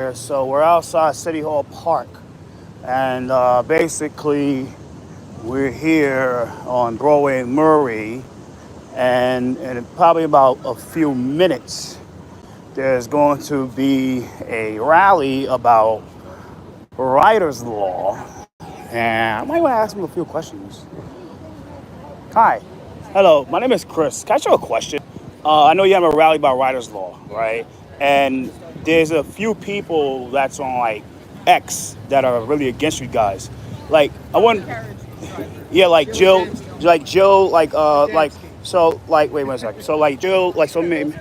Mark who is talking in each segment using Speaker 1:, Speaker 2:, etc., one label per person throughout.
Speaker 1: So we're outside City Hall Park, and basically we're here on Broadway and Murray, and in probably about a few minutes, there's going to be a rally about writer's law, and I might want to ask him a few questions. Hi, hello, my name is Chris. Can I ask you a question? I know you have a rally about writer's law, right? And there's a few people that's on like X that are really against you guys. Like I want, yeah, like Jill, like wait one second. So like Jill, like so maybe,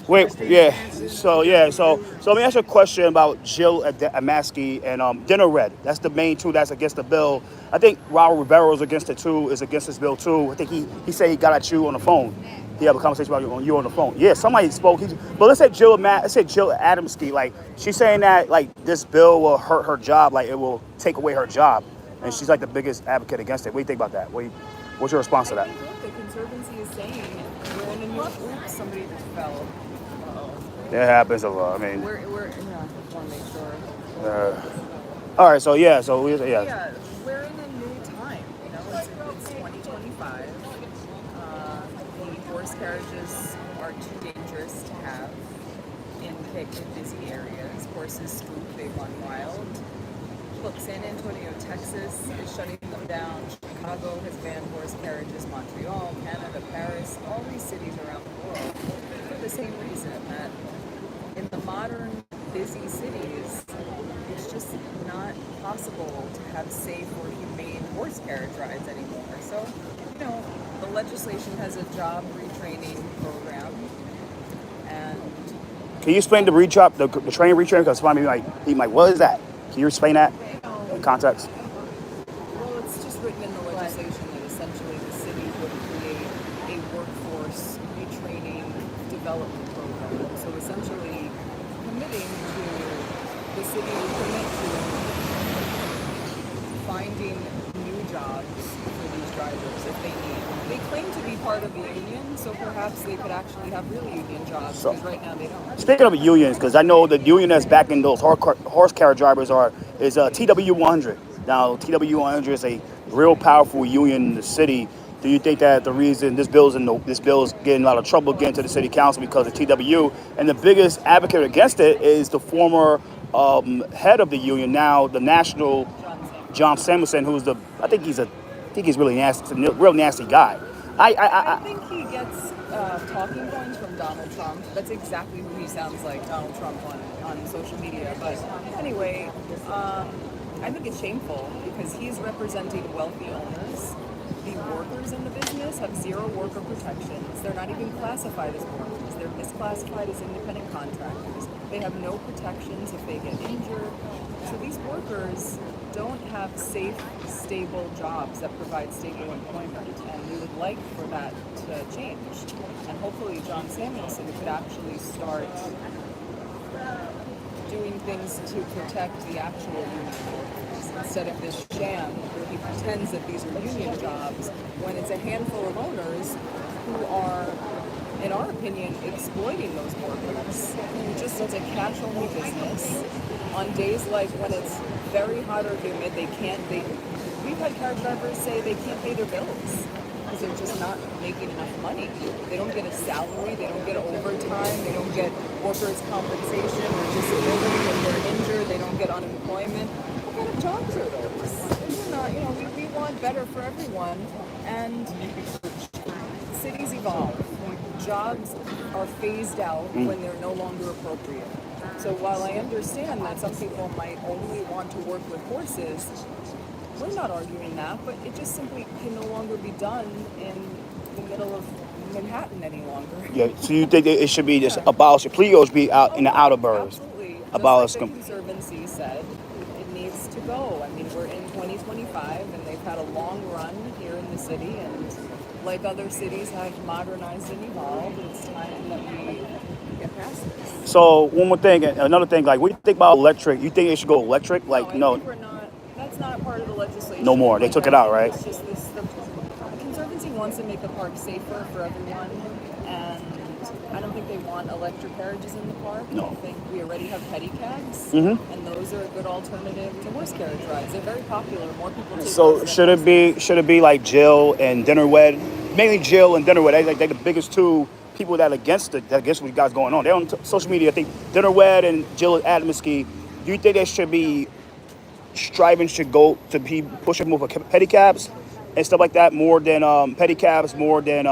Speaker 1: wait, yeah. So let me ask you a question about Jill Amaski and Dinner Red. That's the main two that's against the bill. I think Raul Rivera is against it too. Is against this bill too. I think he said he got at you on the phone. He had a conversation about you on the phone. Yeah, somebody spoke. But let's say Jill Adamski. Like she's saying that like this bill will hurt her job. Like it will take away her job, and she's like the biggest advocate against it. What do you think about that? What's your response to that?
Speaker 2: I think what the Conservancy is saying, we're in a new, oops, somebody just fell. Uh-oh.
Speaker 1: It happens a lot. I mean,
Speaker 2: We're yeah, I want to make sure.
Speaker 1: All right. So yeah.
Speaker 2: Yeah, we're in a new time, it's 2025. The horse carriages are too dangerous to have in busy areas. Horses spook, they run wild. Look, San Antonio, Texas is shutting them down. Chicago has banned horse carriages. Montreal, Canada, Paris, all these cities around the world for the same reason that in the modern, busy cities, it's just not possible to have safe or humane horse carriage rides anymore. So, the legislation has a job retraining program, and
Speaker 1: can you explain the train retraining? Because somebody like, what is that? Can you explain that in context?
Speaker 2: well, it's just written in the legislation that essentially the city would create a workforce retraining development program. So essentially committing to the city would commit to finding new jobs for these drivers if they need. They claim to be part of the union, so perhaps they could actually have real union jobs, because right now they don't.
Speaker 1: Speaking of unions, because I know the union that's backing those horse carriage drivers is TW 100. Now TW 100 is a real powerful union in the city. Do you think that the reason this bill is getting a lot of trouble getting to the city council because of TW, and the biggest advocate against it is the former head of the union, now the national, John Samuelson, I think he's really nasty, real nasty guy.
Speaker 2: I think he gets talking points from Donald Trump. That's exactly who he sounds like, Donald Trump on social media. But anyway, I think it's shameful because he's representing wealthy owners. The workers in the business have zero worker protections. They're not even classified as workers. They're misclassified as independent contractors. They have no protections if they get injured. So these workers don't have safe, stable jobs that provide stable employment, and we would like for that to change. And hopefully John Samuelson could actually start doing things to protect the actual union workers instead of this sham where he pretends that these are union jobs when it's a handful of owners who are, in our opinion, exploiting those workers. Just as a cash-only business, on days like when it's very hot or humid, we've had carriage drivers say they can't pay their bills because they're just not making enough money. They don't get a salary, they don't get overtime, they don't get workers' compensation or disability if they're injured, they don't get unemployment. What kind of jobs are those? We're not, we want better for everyone, and cities evolve. Jobs are phased out when they're no longer appropriate. So while I understand that some people might only want to work with horses, we're not arguing that, but it just simply can no longer be done in the middle of Manhattan any longer.
Speaker 1: Yeah, so you think that it should be just abolished, please should be out in the outer boroughs?
Speaker 2: Absolutely.
Speaker 1: Abolish
Speaker 2: Just like the Conservancy said, it needs to go. I mean, we're in 2025, and they've had a long run here in the city, and like other cities have modernized and evolved, it's time that we get past this.
Speaker 1: So one more thing, another thing, like what do you think about electric? You think it should go electric? Like
Speaker 2: No, I think we're not. That's not part of the legislation.
Speaker 1: No more. They took it out, right?
Speaker 2: It's just this. The Conservancy wants to make the park safer for everyone, and I don't think they want electric carriages in the park.
Speaker 1: No.
Speaker 2: I think we already have pedicabs,
Speaker 1: Mm-hmm.
Speaker 2: and those are a good alternative to horse carriage rides. They're very popular. More people take
Speaker 1: So
Speaker 2: those than horses.
Speaker 1: should it be like Jill and Dinnerwed? Mainly Jill and Dinnerwed. They the biggest two people that against it. That against what you guys going on. They're on social media. I think Dinnerwed and Jill Adamski. Do you think they should be striving should go to be pushing more for pedicabs and stuff like that more than pedicabs more than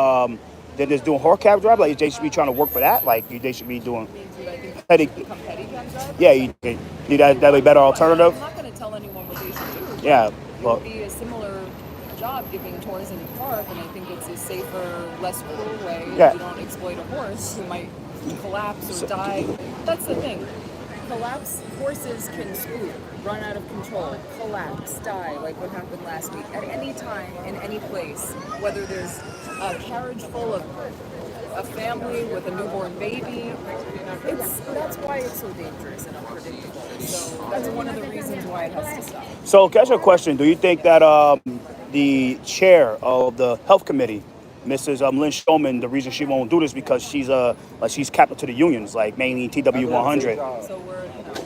Speaker 1: just doing horse cab drive? Like they should be trying to work for that. Like they should be doing
Speaker 2: I mean, do I think they
Speaker 1: pedi.
Speaker 2: should become pedicab
Speaker 1: Yeah,
Speaker 2: drivers?
Speaker 1: you think that'd be a better alternative.
Speaker 2: I'm not going to tell anyone what they should do.
Speaker 1: Yeah,
Speaker 2: It
Speaker 1: well,
Speaker 2: would be a similar job giving tours in the park, and I think it's a safer, less cruel way.
Speaker 1: yeah.
Speaker 2: You don't exploit a horse who might collapse or die. That's the thing. Collapse, horses can spook, run out of control, collapse, die, like what happened last week. At any time, in any place, whether there's a carriage full of a family with a newborn baby, that's why it's so dangerous and unpredictable. So that's one of the reasons why it has to stop.
Speaker 1: So, can I ask you a question? Do you think that the chair of the health committee, Mrs. Lynn Showman, the reason she won't do this because she's captive to the unions, like mainly TW 100.
Speaker 2: So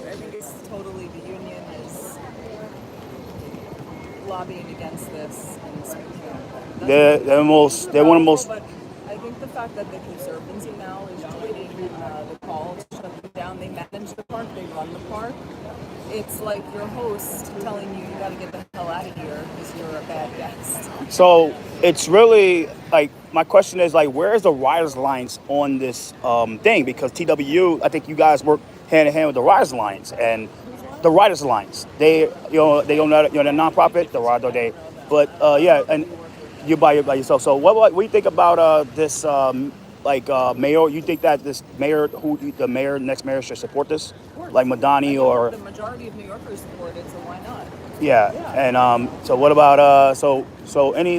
Speaker 2: I think it's totally the union is lobbying against this and speaking out.
Speaker 1: They're one of the most.
Speaker 2: But I think the fact that the Conservancy now is joining the call to shut them down, they manage the park, they run the park. It's like your host telling you got to get the hell out of here because you're a bad guest.
Speaker 1: So it's really like my question is like, where is the Riders Alliance on this thing? Because TWU, I think you guys work hand in hand with the Riders Alliance and the Riders Alliance. They they own that, they're a nonprofit. The Rider they, but yeah, and you by yourself. So what do you think about this mayor? You think that this mayor, next mayor should support this, like Madani or?
Speaker 2: The majority of New Yorkers support it, so why not?
Speaker 1: Yeah, and so what about so any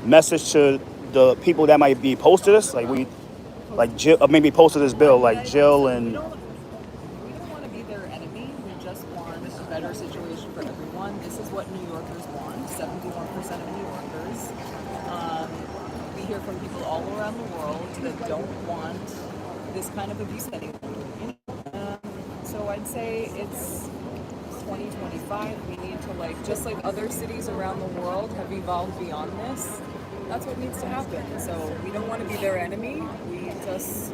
Speaker 1: message to the people that might be opposed to this, Jill, maybe opposed to this bill, like Jill and.
Speaker 2: We don't want to be their enemy. We just want a better situation for everyone. This is what New Yorkers want. 71% of New Yorkers. We hear from people all around the world that don't want this kind of abuse anymore. So I'd say it's 2025. We need to just like other cities around the world have evolved beyond this. That's what needs to happen. So we don't want to be their enemy. We just,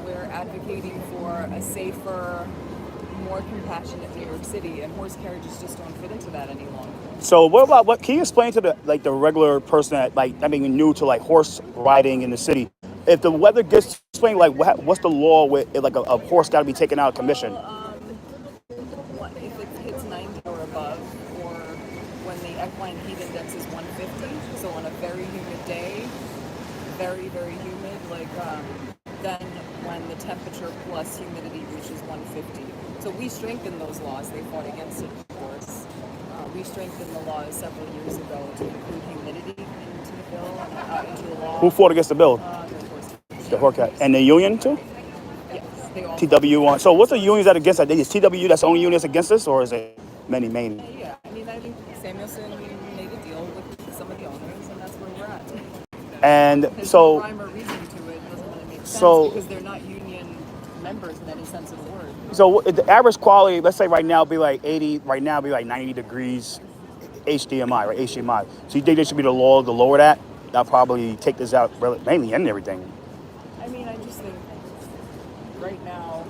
Speaker 2: we're advocating for a safer, more compassionate New York City, and horse carriages just don't fit into that any longer.
Speaker 1: So what can you explain to the regular person that new to horse riding in the city? If the weather gets explained, what's the law with a horse got to be taken out of commission?
Speaker 2: If it hits 90 or above, or when the equine heat index is 150, so on a very humid day, very, very humid, then when the temperature plus humidity reaches 150. So we strengthened those laws. They fought against it, of course. We strengthened the laws several years ago to include humidity into the bill, into the law.
Speaker 1: Who fought against the bill? The horse and the union too?
Speaker 2: Yes, they all.
Speaker 1: TW1. So what's the unions that against that? Is TW that's the only union that's against this, or is it many?
Speaker 2: Yeah, I think Samuelson made a deal with some of the owners, and that's where we're at.
Speaker 1: And
Speaker 2: There's
Speaker 1: so.
Speaker 2: no rhyme or reason to it. It doesn't really make sense because they're not union members in any sense of the word.
Speaker 1: So the average quality, let's say right now, be like 80. Right now, be like 90 degrees, HDMI, right? HDMI. So you think there should be the law to lower that? I'll probably take this out mainly and everything.
Speaker 2: I mean, I just think right now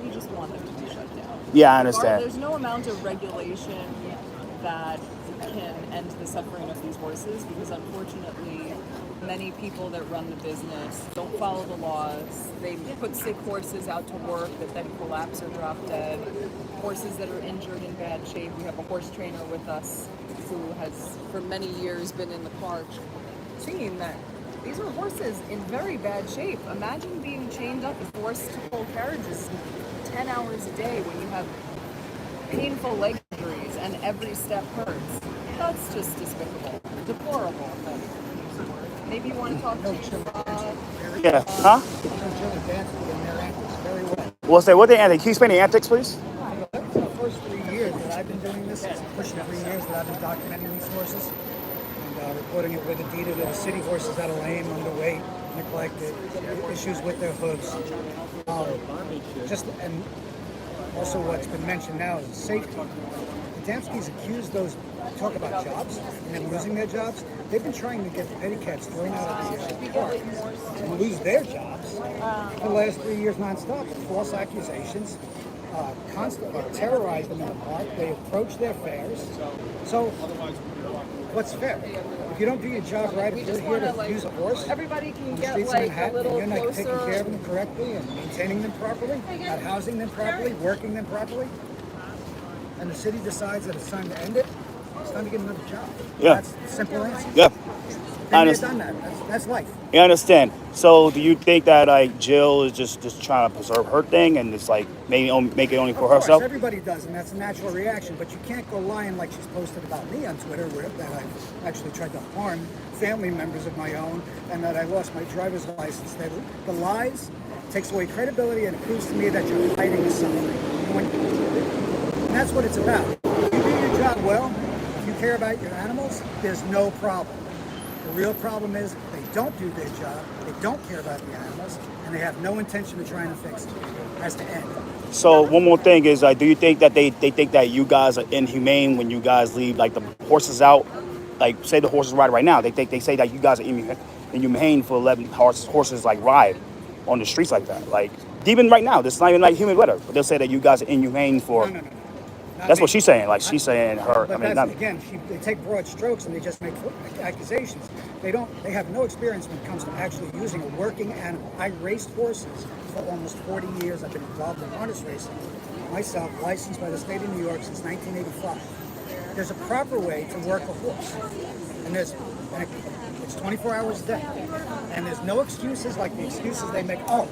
Speaker 2: we just want them to be shut down.
Speaker 1: Yeah, I understand.
Speaker 2: There's no amount of regulation that can end the suffering of these horses because unfortunately many people that run the business don't follow the laws. They put sick horses out to work that then collapse or drop dead. Horses that are injured in bad shape. We have a horse trainer with us who has for many years been in the park seeing that these are horses in very bad shape. Imagine being chained up and forced to pull carriages 10 hours a day when you have painful leg injuries and every step hurts. That's just despicable. Deplorable. Maybe you want to talk to
Speaker 1: Yeah. Huh? Well, say what the antics? Can you explain the antics, please?
Speaker 3: The first 3 years that I've been doing this, it's pushing 3 years that I've been documenting these horses. And reporting it with a deeded to the city horses that are lame, underweight, neglected, issues with their hooves. And also what's been mentioned now is safety. Adamski's accused those, talk about jobs and them losing their jobs. They've been trying to get the petty cats thrown out of the park and lose their jobs for the last 3 years nonstop with false accusations, constantly terrorize them in the park. They approach their fares. So what's fair? If you don't do your job right, if you're here to use a horse,
Speaker 2: Everybody can
Speaker 3: on the
Speaker 2: get
Speaker 3: streets of
Speaker 2: like a
Speaker 3: Manhattan, and
Speaker 2: little
Speaker 3: you're not taking care
Speaker 2: closer.
Speaker 3: of them correctly and maintaining them properly, not housing them properly, working them properly, and the city decides that it's time to end it, it's time to get another job.
Speaker 1: Yeah.
Speaker 3: That's the simple answer.
Speaker 1: Yeah, I
Speaker 3: Been there,
Speaker 1: understand.
Speaker 3: done that. That's life.
Speaker 1: I understand. So, do you think that like Jill is just trying to preserve her thing and it's like maybe make it only
Speaker 3: Of
Speaker 1: for
Speaker 3: course,
Speaker 1: herself?
Speaker 3: everybody does, and that's a natural reaction. But you can't go lying like she's posted about me on Twitter, where that I've actually tried to harm family members of my own, and that I lost my driver's license. The lies takes away credibility, and it proves to me that you're hiding something. And that's what it's about. If you do your job well, if you care about your animals, there's no problem. The real problem is they don't do their job, they don't care about the animals, and they have no intention of trying to fix it. It has to end.
Speaker 1: So, one more thing is like, do you think that they think that you guys are inhumane when you guys leave like the horses out? Like, say the horses ride right now, they say that you guys are inhumane for letting horses like ride on the streets like that. Like, even right now, this is not even like humid weather, but they'll say that you guys are inhumane for.
Speaker 3: No. Not
Speaker 1: That's
Speaker 3: me.
Speaker 1: what she's saying. Like, she's saying her.
Speaker 3: But
Speaker 1: I mean,
Speaker 3: that's,
Speaker 1: not.
Speaker 3: again, they take broad strokes and they just make accusations. They have no experience when it comes to actually using a working animal. I raced horses for almost 40 years. I've been involved in harness racing myself, licensed by the state of New York since 1985. There's a proper way to work a horse, and it's 24 hours a day, and there's no excuses like the excuses they make. Oh,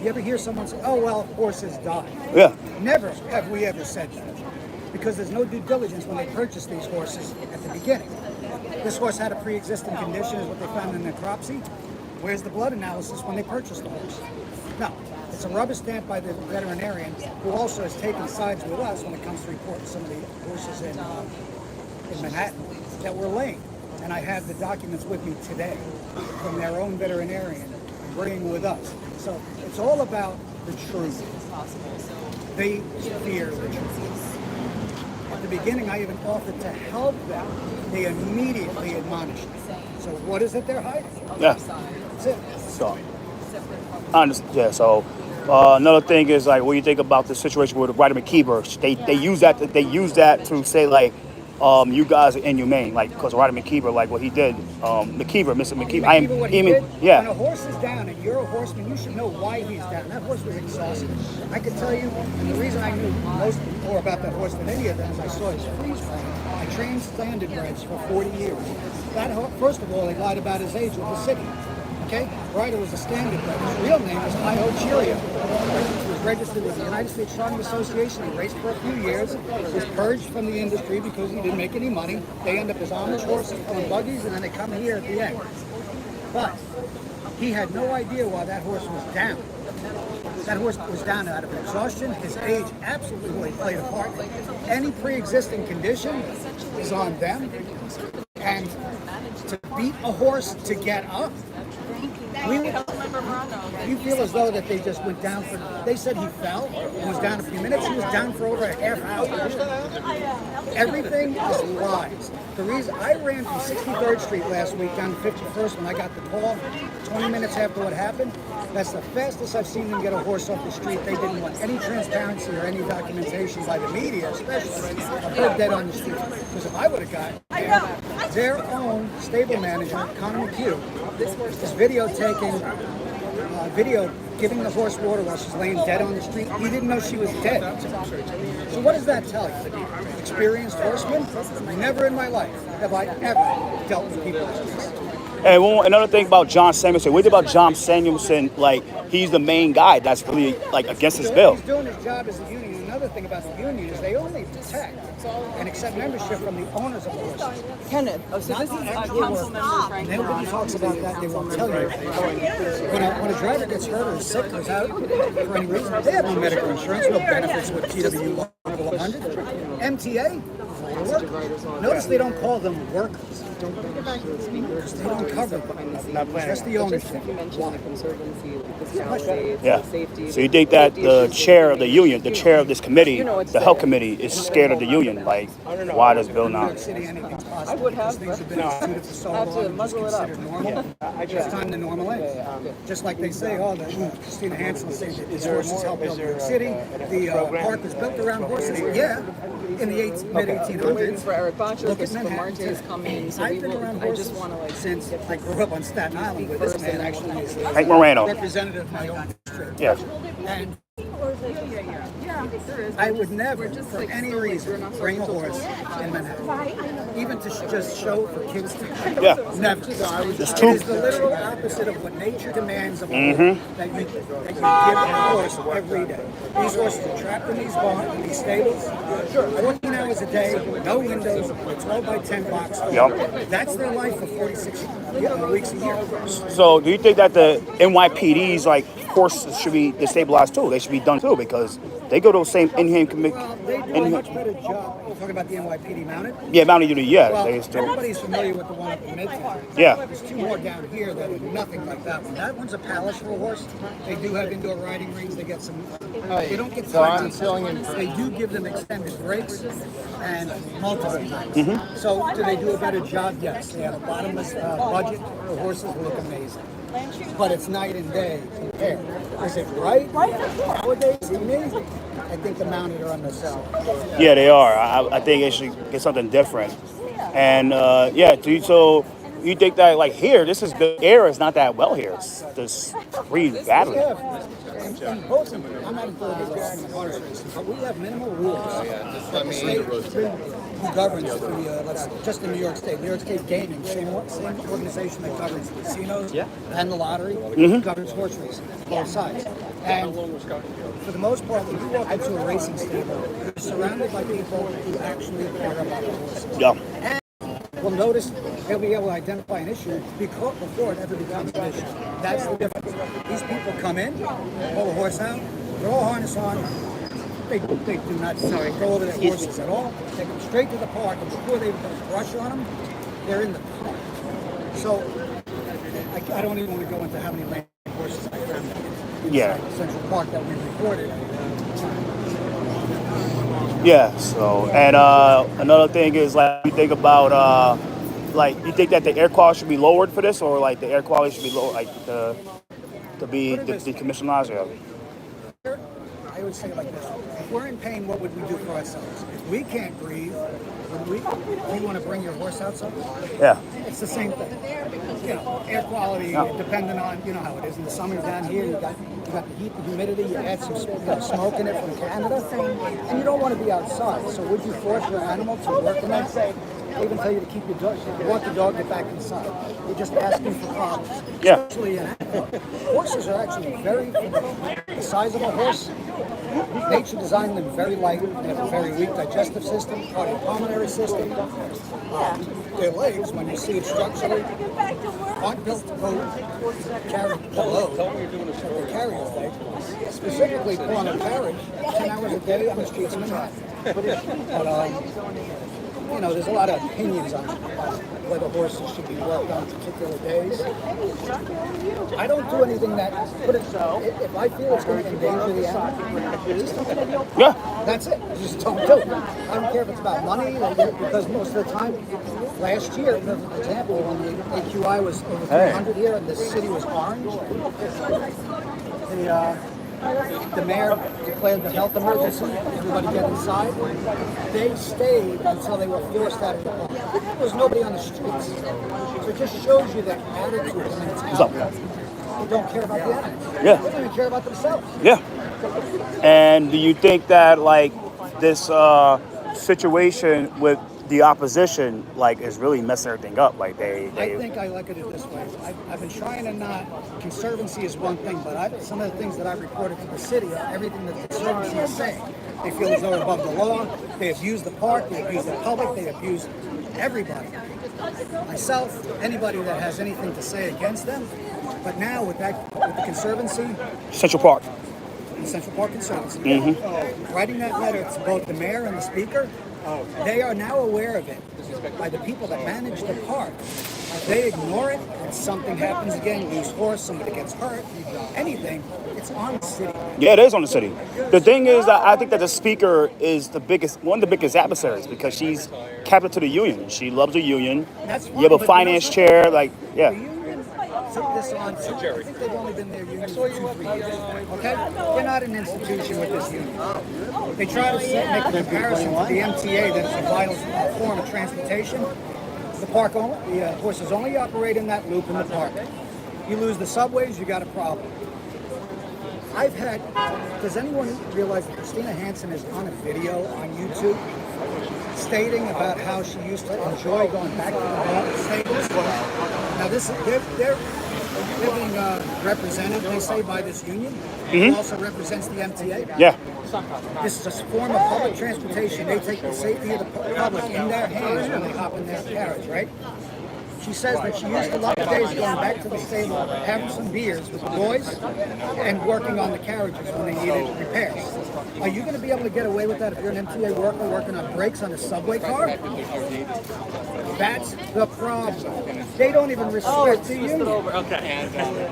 Speaker 3: you ever hear someone say, "Oh well, horses die"?
Speaker 1: Yeah.
Speaker 3: Never have we ever said that, because there's no due diligence when they purchase these horses at the beginning. This horse had a pre-existing condition, is what they found in the necropsy. Where's the blood analysis when they purchased the horse? No, it's a rubber stamp by the veterinarian, who also has taken sides with us when it comes to reporting some of the horses in Manhattan that were lame. And I have the documents with me today from their own veterinarian agreeing with us. So it's all about the truth. They fear the truth. At the beginning, I even offered to help them. They immediately admonished me. So what is it they're hiding?
Speaker 1: Yeah.
Speaker 3: That's it.
Speaker 1: So, I understand. Yeah. So, another thing is like, what do you think about the situation with Ryder McKeever? They use that to say like, you guys are inhumane, like because Ryder McKeever, like what he did, Mr. McKeever.
Speaker 3: What he did,
Speaker 1: yeah.
Speaker 3: when a horse is down and you're a horseman, you should know why he's down. That horse was exhausted. I could tell you, and the reason I knew more about that horse than any of them is I saw his freeze frame. I trained standardbreds for 40 years. First of all, they lied about his age with the city. Okay? Ryder was a standardbred. His real name was Io Cheerio. He was registered with the United States Showing Association. He raced for a few years. Was purged from the industry because he didn't make any money. They end up as Amish horses pulling buggies, and then they come here at the end. But he had no idea why that horse was down. That horse was down out of exhaustion. His age absolutely played a part. Any pre-existing condition is on them. And to beat a horse to get up, you feel as though that they just went down for. They said he fell and was down a few minutes. He was down for over a half hour. Everything is lies. The reason I ran from 63rd Street last week down to 51st when I got the call, 20 minutes after what happened, that's the fastest I've seen them get a horse off the street. They didn't want any transparency or any documentation by the media, especially, of her dead on the street. Because if I would have got their own stable manager, Connor McHugh, is video giving the horse water while she's laying dead on the street. He didn't know she was dead. So what does that tell you? Experienced horseman? Never in my life have I ever dealt with people like this.
Speaker 1: And another thing about John Samuelson, what do you think about John Samuelson? Like, he's the main guy that's really like against his bill.
Speaker 3: He's doing his job as a union. Another thing about the union is they only protect and accept membership from the owners of the horses.
Speaker 2: Kenneth, so this is council member Frank.
Speaker 3: Nobody talks about that. They won't tell you. When a driver gets hurt or is sick or is out for any reason, they have no medical insurance, no benefits with PW 100. MTA, Notice they don't call them workers. Because they don't cover them. Just the ownership.
Speaker 1: Yeah. So you think that the chair of the union, the chair of this committee, the health committee, is scared of the union? Like, why does Bill
Speaker 3: In New York
Speaker 1: not?
Speaker 3: City, anything's possible.
Speaker 2: I would have,
Speaker 3: Because things have been
Speaker 2: but
Speaker 3: instituted for so
Speaker 2: have to
Speaker 3: long, it's
Speaker 2: muzzle it up.
Speaker 3: considered normal. It's time to normalize. Just like they say, Christina Hansen will say that these horses helped build New York City. The park was built around horses. Yeah, in the mid-1800s.
Speaker 2: For Eric Botcher,
Speaker 3: Look at
Speaker 2: Christopher
Speaker 3: Manhattan.
Speaker 2: Martin is coming, so
Speaker 3: I've been around
Speaker 2: I
Speaker 3: horses
Speaker 2: just want to like
Speaker 3: since I grew up on Staten Island, where this man actually is
Speaker 1: Hank Moreno.
Speaker 3: representative of my own district.
Speaker 1: Yeah.
Speaker 3: And I would never, for any reason, bring a horse in Manhattan, even to just show for kids to
Speaker 1: Yeah.
Speaker 3: never.
Speaker 1: It's
Speaker 3: It
Speaker 1: true.
Speaker 3: is the literal opposite of what nature demands of a horse, that you give a horse every day. These horses are trapped in these barns, in these stables, 14 hours a day, no windows, a 12 by 10 box.
Speaker 1: Yep.
Speaker 3: That's their life for 46 weeks a year.
Speaker 1: So do you think that the NYPD's like horses should be destabilized too? They should be done too because they go to those same inhumane commit.
Speaker 3: Well, they do a much better job. You're talking about the NYPD mounted?
Speaker 1: Yeah, Mountain Unit. Yeah,
Speaker 3: Well,
Speaker 1: they still.
Speaker 3: everybody's familiar with the one up in Midtown.
Speaker 1: Yeah.
Speaker 3: There's two more down here that are nothing like that one. That one's a palace for a horse. They do have indoor riding rings. They get some. They don't get times. They do give them extended breaks and multiple times. So do they do a better job? Yes. They have a bottomless budget. The horses look amazing. But it's night and day compared. Is it right? Nowadays, amazing. I think the mounted are on the sell.
Speaker 1: Yeah, they are. I think they should get something different. And yeah, so you think that like here, the air is not that well here. It's just breathe badly.
Speaker 3: And both of them, I'm not in favor of racing and horse racing, but we have minimal rules. That the state who governs just in New York State. New York State Gaming, same organization that governs the casinos and the lottery, governs horse racing, both sides. And for the most part, when you walk into a racing stable, you're surrounded by people who actually care about the horses.
Speaker 1: Yeah.
Speaker 3: Well, notice they'll be able to identify an issue before it ever becomes an issue. That's the difference. These people come in, pull a horse out, they're all harness on. They do not go over their horses at all. They come straight to the park, and before they put a brush on them, they're in the park. So I don't even want to go into how many lame horses I found inside Central Park that we recorded.
Speaker 1: Yeah. So and another thing is like you think about like you think that the air quality should be lowered for this, or like the air quality should be low, like to be decommissioned. Yeah.
Speaker 3: I would say like this: if we're in pain, what would we do for ourselves? If we can't breathe, would we want to bring your horse outside?
Speaker 1: Yeah.
Speaker 3: It's the same thing. You know, air quality, depending on how it is. In the summer down here, you got the heat, the humidity. You add some smoke in it from Canada, and you don't want to be outside. So would you force your animal to work in that? They even tell you to keep your dog. If you want the dog, get back inside. You're just asking for problems.
Speaker 1: Yeah.
Speaker 3: Especially in horses are actually the size of a horse. Nature designed them very light. They have a very weak digestive system, cardiopulmonary system. Their legs, when you see it structurally, aren't built to carry the load. They carry a leg. Specifically, pulling a carriage 10 hours a day on the streets of Manhattan. But, there's a lot of opinions on whether horses should be worked on particular days. I don't do anything that, if I feel it's going to endanger the animal, that's it. Just don't do it. I don't care if it's about money, because most of the time, last year, for example, when the AQI was over 300 here and the city was orange, the mayor declared the health emergency. Everybody get inside. They stayed until they were forced out of the park. There was nobody on the streets. So it just shows you their attitude and mentality. They don't care about the animals.
Speaker 1: Yeah.
Speaker 3: They don't even care about themselves.
Speaker 1: Yeah. And do you think that like this situation with the opposition like is really messing everything up? Like
Speaker 3: I think I look at it this way. I've been trying to not. Conservancy is one thing, but some of the things that I've reported to the city are everything that the conservancy is saying. They feel as though they're above the law. They abuse the park. They abuse the public. They abuse everybody. Myself, anybody that has anything to say against them. But now with the conservancy,
Speaker 1: Central Park.
Speaker 3: the Central Park Conservancy, writing that letter to both the mayor and the speaker. They are now aware of it by the people that manage the park. If they ignore it and something happens again, lose horse, somebody gets hurt, anything, it's on the city.
Speaker 1: Yeah, it is on the city. The thing is, I think that the speaker is one of the biggest adversaries because she's captive to the union. She loves the union.
Speaker 3: That's
Speaker 1: You have a
Speaker 3: fine, but
Speaker 1: finance chair, like,
Speaker 3: The
Speaker 1: yeah.
Speaker 3: union took this on. I think they've only been their union for 2-3 years. Okay? They're not an institution with this union. They try to make a comparison to the MTA that is a vital form of transportation. The horses only operate in that loop in the park. You lose the subways, you got a problem. Does anyone realize that Christina Hansen is on a video on YouTube stating about how she used to enjoy going back to the stables? Now they're being represented, they say, by this union, who also represents the MTA.
Speaker 1: Yeah.
Speaker 3: This is a form of public transportation. They take the safety of the public in their hands when they hop in their carriage, right? She says that she used to love the days going back to the stable, having some beers with the boys, and working on the carriages when they needed repairs. Are you going to be able to get away with that if you're an MTA worker working on brakes on a subway car? That's the problem. They don't even respect the union.
Speaker 4: Okay.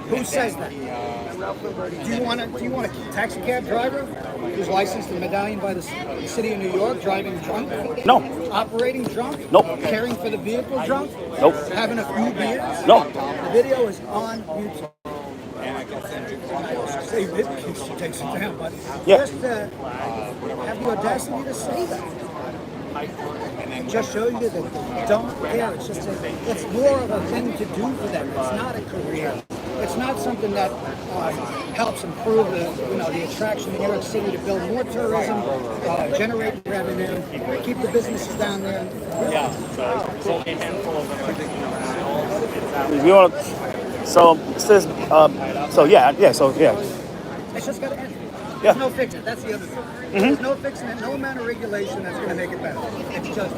Speaker 3: Who says that? Do you want a taxi cab driver who's licensed and medallion by the city of New York driving drunk?
Speaker 1: No.
Speaker 3: Operating drunk?
Speaker 1: Nope.
Speaker 3: Caring for the vehicle drunk?
Speaker 1: Nope.
Speaker 3: Having a few beers?
Speaker 1: No.
Speaker 3: The video is on YouTube. Saved it in case she takes it down, but
Speaker 1: Yeah.
Speaker 3: just have the audacity to say that. And just show you that they don't care. It's more of a thing to do for them. It's not a career. It's not something that helps improve the attraction of New York City to build more tourism, generate revenue, keep the businesses down there.
Speaker 4: Yeah. So it's only a handful of them.
Speaker 1: If you want to, so it says, so yeah.
Speaker 3: It's just got to end.
Speaker 1: Yeah.
Speaker 3: There's no fixing it. That's the other thing. There's no fixing it. No amount of regulation that's going to make it better. It's just.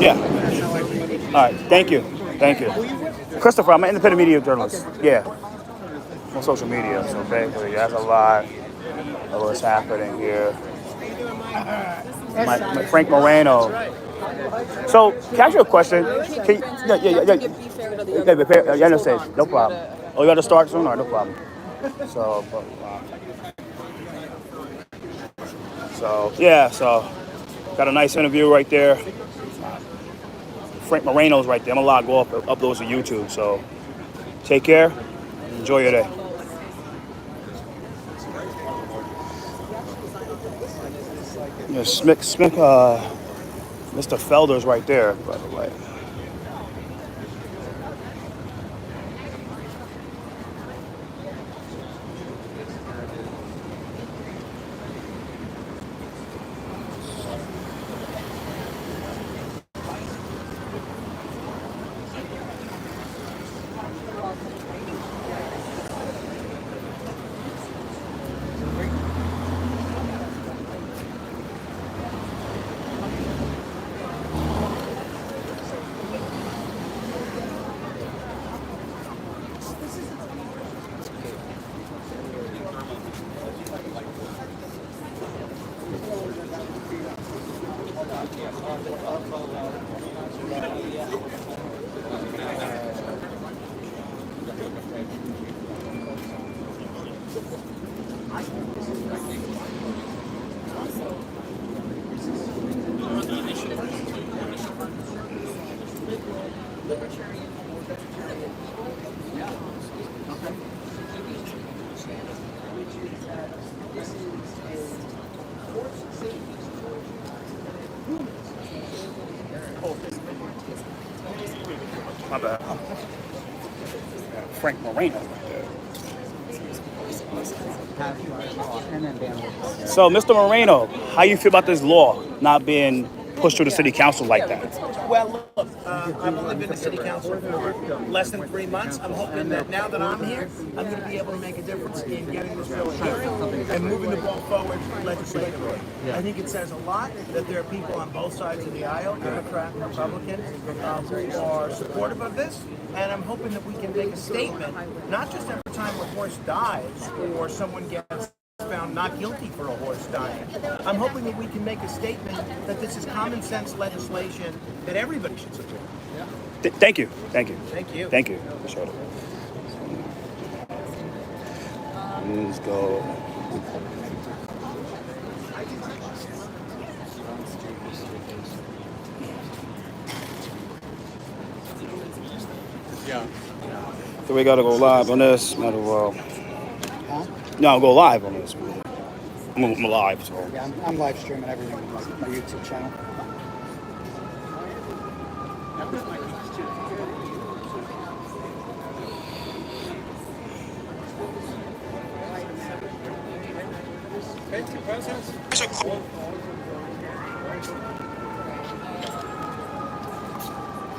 Speaker 1: Yeah.
Speaker 3: That's how I feel.
Speaker 1: All right. Thank you. Christopher, I'm an independent media journalist.
Speaker 3: Okay.
Speaker 1: Yeah. On social media, so basically that's a lot of what's happening here. My Frank Moreno. So, can I ask you a question? Can you understand? No problem. Oh, you got to start soon? All right, no problem. So got a nice interview right there. Frank Moreno's right there. I'm gonna log off, upload to YouTube. So, take care. Enjoy your day. Yeah, Mr. Felder's right there, by the way. My bad. Frank Moreno. So, Mr. Moreno, how you feel about this law not being pushed through the city council like that?
Speaker 5: Well, look, I've only been to city council for less than 3 months. I'm hoping that now that I'm here, I'm going to be able to make a difference in getting this bill a hearing and moving the ball forward legislatively. I think it says a lot that there are people on both sides of the aisle, Democrat and Republican, who are supportive of this. And I'm hoping that we can make a statement, not just every time a horse dies or someone gets found not guilty for a horse dying. I'm hoping that we can make a statement that this is common sense legislation that everybody should support.
Speaker 1: Thank you. Thank you.
Speaker 5: Thank you.
Speaker 1: Thank you. Appreciate it. Let's go.
Speaker 4: Yeah.
Speaker 1: So we gotta go live on this. Might as well.
Speaker 3: Huh?
Speaker 1: No, I'll go live on this. I'm live, so.
Speaker 3: Yeah, I'm live streaming everything on my YouTube channel.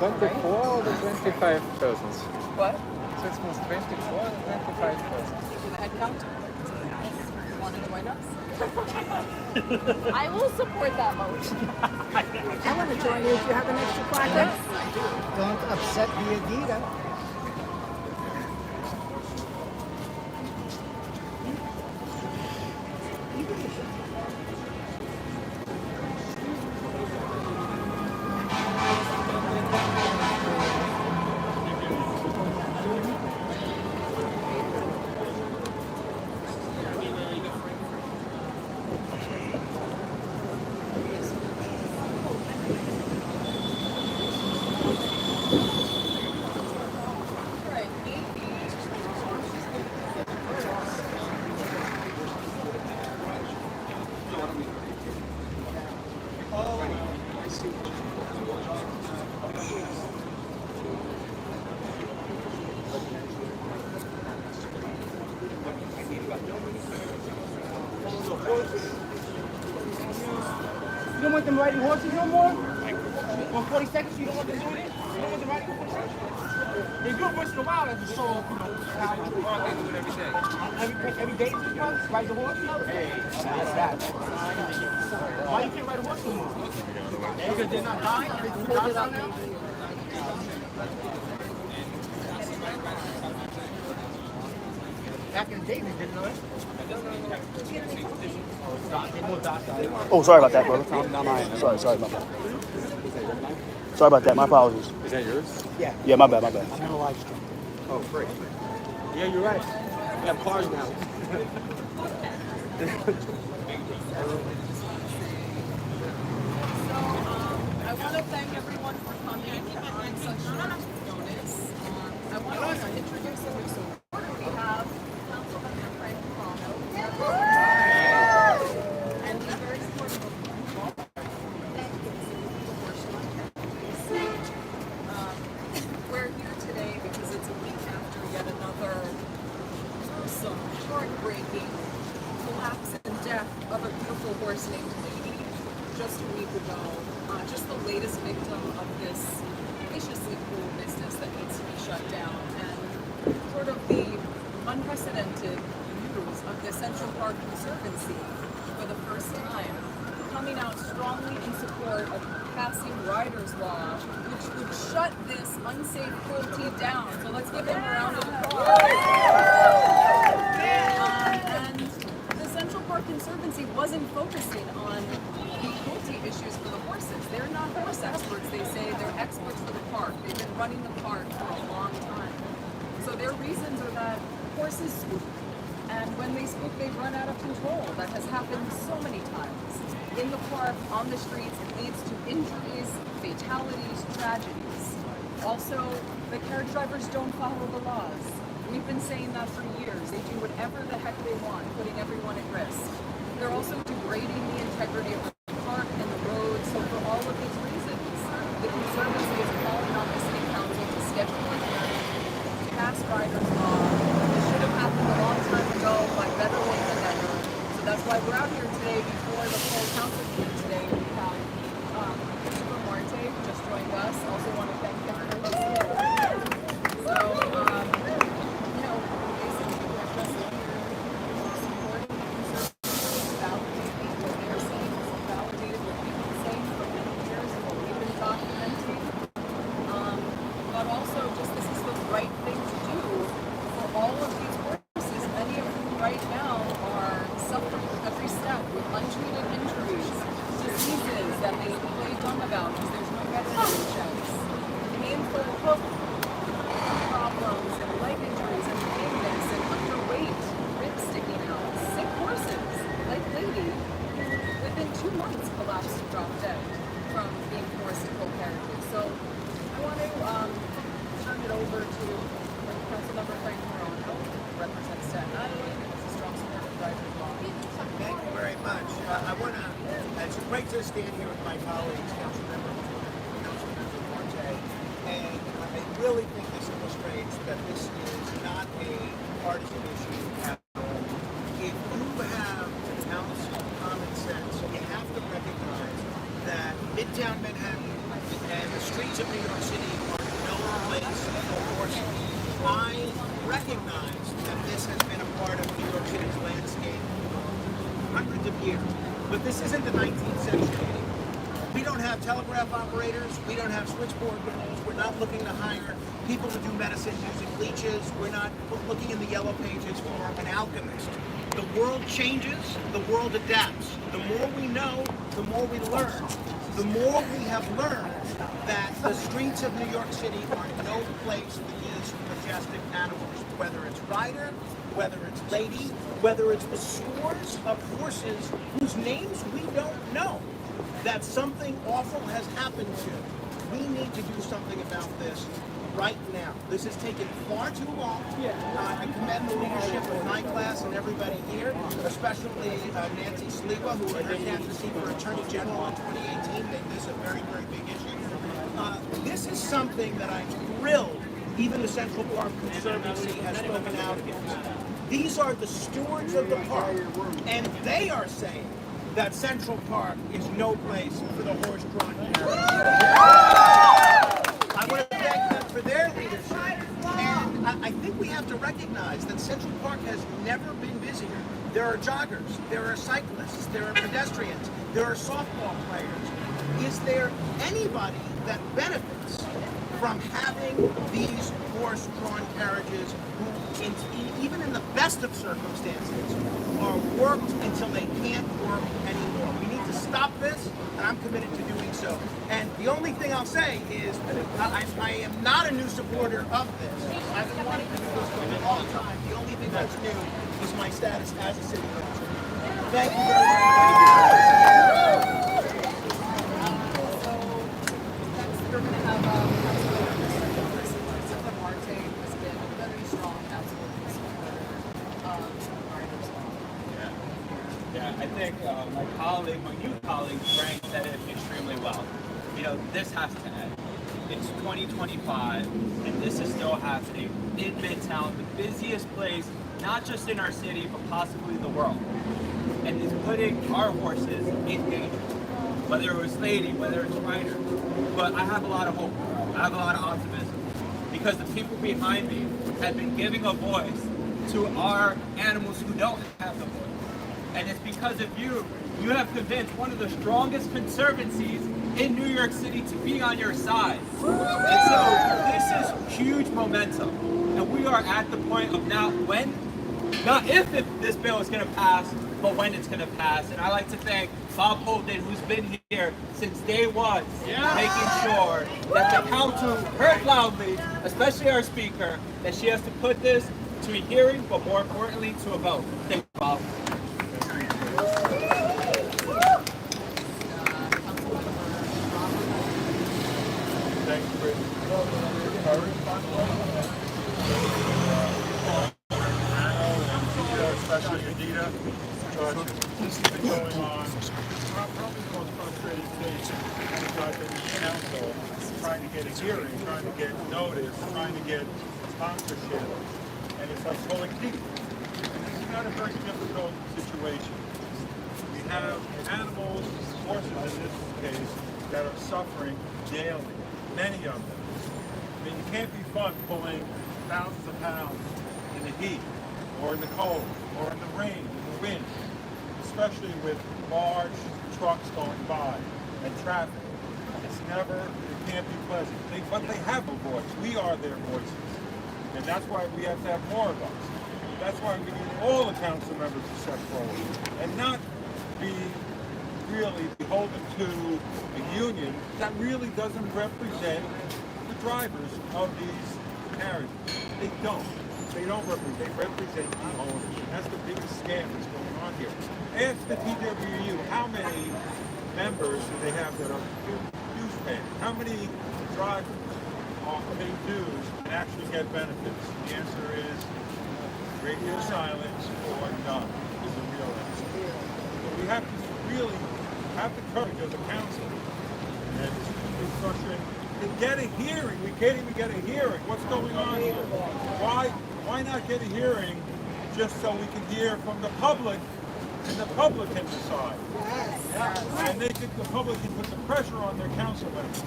Speaker 4: $24 or the 25 persons?
Speaker 2: What?
Speaker 4: 6 plus 24 and 25 persons.
Speaker 2: Do the head count? Want to join us?
Speaker 6: I will support that motion.
Speaker 3: I want to join you if you have an extra plaque. Don't upset the Adidas.
Speaker 5: You don't want them riding horses no more? On 42nd, you don't want them doing it? You don't want them riding horses? They do it once in a while as a show of, how they do it every day. Every day, ride the horse? Hey, that's that. Why you can't ride a horse no more? Because they're not dying? They're not dying now? Back in the day, they didn't know it.
Speaker 1: Oh, sorry about that, brother. Not mine. Sorry about that. Sorry about that. My apologies.
Speaker 4: Is that yours?
Speaker 3: Yeah,
Speaker 1: Yeah, my bad.
Speaker 3: I'm gonna live stream.
Speaker 4: Oh, great. Yeah, you're right. We have cars now.
Speaker 2: I want to thank everyone for coming on such short notice. I want to introduce a new supporter. We have Councilman Frank Romano. And he's very supportive of people. We're here today because it's a week after yet another gruesome, heartbreaking collapse and death of a beautiful horse named Lady just a week ago. Just the latest victim of this viciously cruel business that needs to be shut down. And sort of the unprecedented news of the Central Park Conservancy for the first time coming out strongly in support of passing Riders Law, which would shut this unsafe cruelty down. So let's give them a round of applause. And the Central Park Conservancy wasn't focusing on the cruelty issues for the horses. They're not horse experts. They say they're experts for the park. They've been running the park for a long time. So their reasons are that horses spook. And when they spook, they run out of control. That has happened so many times. In the park, on the streets, it leads to injuries, fatalities, tragedies. Also, the carriage drivers don't follow the laws. We've been saying that for years. They do whatever the heck they want, putting everyone at risk. They're also degrading the integrity of the park and the roads. So for all of these reasons, the Conservancy is calling on the City Council to schedule a hearing, pass Riders Law. This should have happened a long time ago, but better late than never. So that's why we're out here today before the full council meeting today. We have Christopher Marte, who just joined us. Also want to thank him for his support. So, you know, basically we're just here supporting the Conservancy, validating what they're saying, validating what we've been saying for many years and what we've been documenting. But also just this is the right thing to do for all of these horses, many of whom right now are suffering untreated injuries, diseases that they really dumb about because there's no veterinary checks, painful hoof problems and leg injuries and lameness and underweight, ribs sticking out, sick horses, like Lady, who within 2 months collapsed and dropped dead from being forced to pull carriages. So I want to turn it over to Councilmember Frank Morano, who represents Staten Island, and is a strong supporter of driver's law.
Speaker 5: Thank you very much. It's great to stand here with my colleagues, Councilmember Forte, and I really think this illustrates that this is not a partisan issue at all. If you have an ounce of common sense, you have to recognize that Midtown Manhattan and the streets of New York City are no place for horses. I recognize that this has been a part of New York City's landscape for hundreds of years, but this isn't the 19th century anymore. We don't have telegraph operators, we don't have switchboard girls, we're not looking to hire people to do medicine using leeches, we're not looking in the yellow pages for an alchemist. The world changes, the world adapts. The more we know, the more we learn. The more we have learned that the streets of New York City are no place for these majestic animals, whether it's Ryder, whether it's Lady, whether it's the scores of horses whose names we don't know, that something awful has happened to. We need to do something about this right now. This has taken far too long. I commend the leadership of my class and everybody here, especially Nancy Sliwa, who her candidacy for Attorney General in 2018 made this a very, very big issue. This is something that I'm thrilled even the Central Park Conservancy has spoken out against. These are the stewards of the park, and they are saying that Central Park is no place for the horse-drawn carriage. I want to thank them for their leadership. And I think we have to recognize that Central Park has never been busier. There are joggers, there are cyclists, there are pedestrians, there are softball players. Is there anybody that benefits from having these horse-drawn carriages who, even in the best of circumstances, are worked until they can't work anymore? We need to stop this, and I'm committed to doing so. And the only thing I'll say is I am not a new supporter of this. I've been wanting to do this for a long time. The only thing that's new is my status as a city manager. Thank you very much.
Speaker 2: We're going to have Christopher Marte has been a very strong outspoken supporter of riders law.
Speaker 4: Yeah, I think my new colleague, Frank, said it extremely well. You know, this has to end. It's 2025, and this is still happening in Midtown, the busiest place, not just in our city, but possibly the world. And it's putting our horses in danger. Whether it was Lady, whether it's Ryder. But I have a lot of hope. I have a lot of optimism. Because the people behind me have been giving a voice to our animals who don't have the voice. And it's because of you. You have convinced one of the strongest conservancies in New York City to be on your side. And so this is huge momentum. And we are at the point of now when, not if this bill is going to pass, but when it's going to pass. And I like to thank Bob Holden, who's been here since day one, making sure that the council heard loudly, especially our speaker, that she has to put this to a hearing, but more importantly, to a vote. Thank you, Bob.
Speaker 7: Thank you, Chris. Especially Adita, this has been going on probably the most frustrating case because the council trying to get a hearing, trying to get notice, trying to get sponsorship, and it's like pulling teeth. And this is not a very difficult situation. We have animals, horses in this case, that are suffering daily, many of them. I mean, it can't be fun pulling thousands of pounds in the heat, or in the cold, or in the rain, in the wind, especially with large trucks going by and traffic. It can't be pleasant. But they have a voice. We are their voices. And that's why we have to have more of us. That's why we need all the council members to step forward. And not be really beholden to a union that really doesn't represent the drivers of these carriages. They don't. They don't represent. They represent the owners. And that's the biggest scam that's going on here. Ask the TWU how many members do they have that are dues paying? How many drivers pay dues and actually get benefits? The answer is radio silence or none is the real answer. So we have to really have the courage as a council, and it's frustrating, to get a hearing. We can't even get a hearing. What's going on here? Why not get a hearing just so we can hear from the public, and the public can decide? And the public can put the pressure on their council members.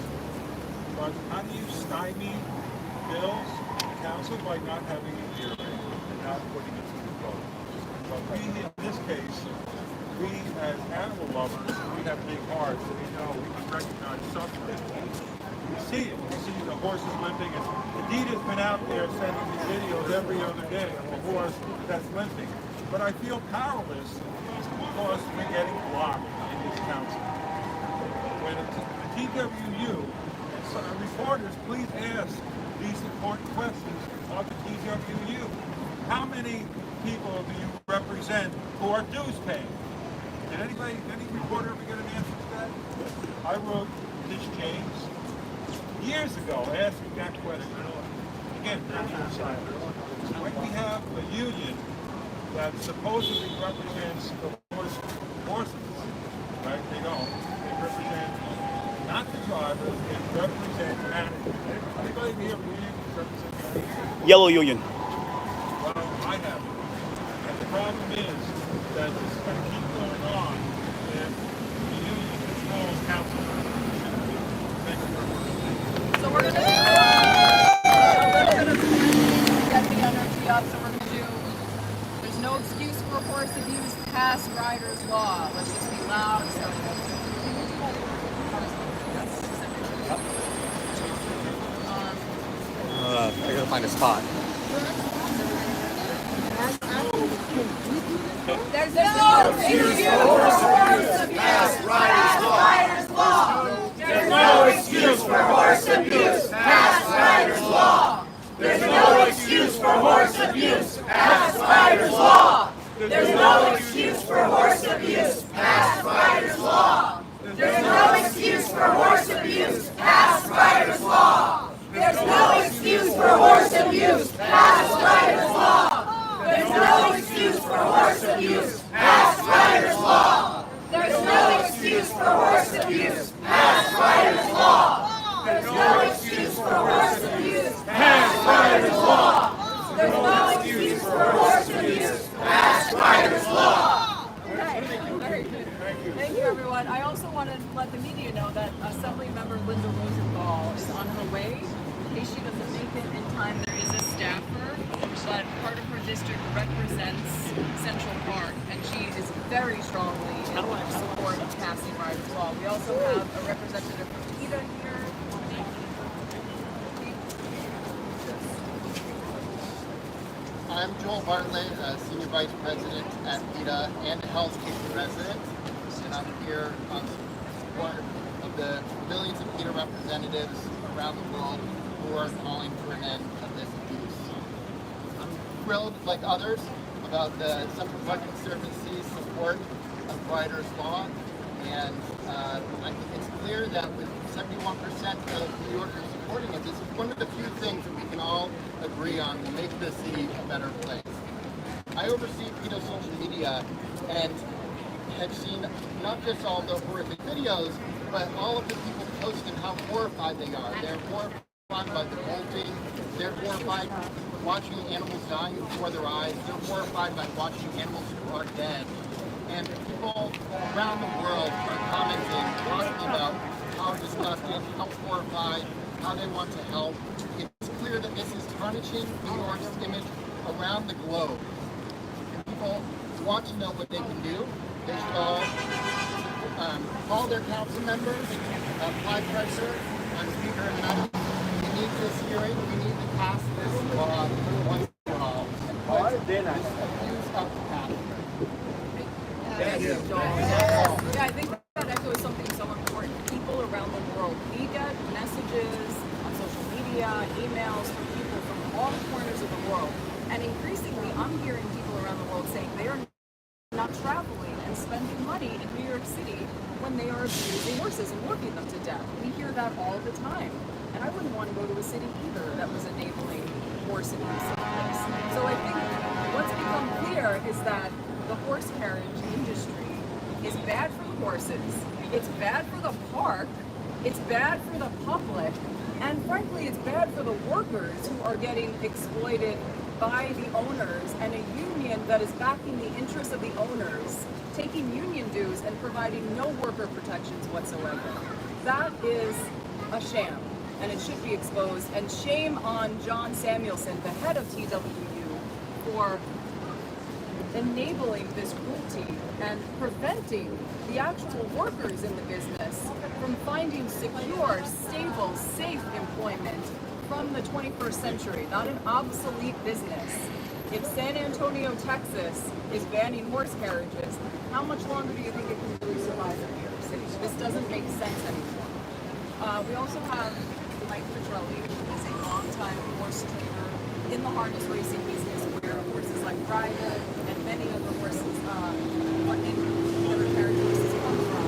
Speaker 7: But how do you stymie bills, council, by not having a hearing and not putting it to the vote? But we, in this case, we as animal lovers, we have big hearts, and we know we can recognize suffering. We see it. We see the horses limping, and Adita's been out there sending me videos every other day of a horse that's limping. But I feel powerless because we're getting blocked in this council. When the TWU and some reporters, please ask these important questions of the TWU. How many people do you represent who are dues paying? Did any reporter ever get an answer to that? I wrote this James years ago asking that question. Again, radio silence. When we have a union that supposedly represents the horses, right? They don't. They represent not the drivers, they represent managers. Anybody here union represent managers?
Speaker 1: Yellow Union.
Speaker 7: Well, I have it. And the problem is that this is going to keep going on if the union controls council members. Thank you very much.
Speaker 2: So we're going to do a little bit of get the energy up. So we're going to do, there's no excuse for horse abuse, pass rider's law. Let's just be loud. So
Speaker 8: I gotta find a spot.
Speaker 2: there's no excuse for horse abuse, pass rider's law. There's no excuse for horse abuse, pass rider's law. There's no excuse for horse abuse, pass rider's law. There's no excuse for horse abuse, pass rider's law. There's no excuse for horse abuse, pass rider's law. There's no excuse for horse abuse, pass rider's law. There's no excuse for horse abuse, pass rider's law. There's no excuse for horse abuse, pass rider's law. There's no excuse for horse abuse, pass rider's law. There's no excuse for horse abuse, pass rider's law. Okay, very good. Thank you, everyone. I also want to let the media know that Assemblymember Linda Rosenthal is on her way. In case she doesn't make it in time, there is a staffer, but part of her district represents Central Park, and she is very strongly in support of passing rider's law. We also have a representative from PETA here.
Speaker 8: I'm Joel Bartlett, Senior Vice President at PETA and a Hell's Kitchen resident, and I'm here on support of the millions of PETA representatives around the world who are calling for an end of this abuse. I'm thrilled, like others, about the Central Park Conservancy's support of rider's law, and I think it's clear that with 71% of New Yorkers supporting it, this is one of the few things that we can all agree on to make the city a better place. I oversee PETA social media and have seen not just all the horrific videos, but all of the people posting how horrified they are. They're horrified by the bolting, they're horrified watching animals dying before their eyes, they're horrified by watching animals who are dead. And people around the world are commenting, talking about how disgusted, how horrified, how they want to help. It's clear that this is tarnishing New York's image around the globe. And people want to know what they can do. They should all call their council members, apply pressure on Speaker Nutt. We need this hearing. We need to pass this law once for all. And put this abuse up to pass.
Speaker 2: Thank you, Joel. Yeah, I think that echoes something so important. People around the world, we get messages on social media, emails from people from all corners of the world. And increasingly, I'm hearing people around the world saying they are not traveling and spending money in New York City when they are abusing horses and working them to death. We hear that all the time. And I wouldn't want to go to a city either that was enabling horse abuse like this. So I think what's become clear is that the horse carriage industry is bad for the horses, it's bad for the park, it's bad for the public, and frankly it's bad for the workers who are getting exploited by the owners, and a union that is backing the interests of the owners, taking union dues and providing no worker protections whatsoever. That is a sham, and it should be exposed. And shame on John Samuelson, the head of TWU, for enabling this cruelty and preventing the actual workers in the business from finding secure, stable, safe employment from the 21st century, not an obsolete business. If San Antonio, Texas is banning horse carriages, how much longer do you think it can really survive in New York City? This doesn't make sense anymore. We also have Mike Petrelli, who is a longtime horse trainer in the harness racing business, where horses like Ryder and many of the horses in other carriage horses come from.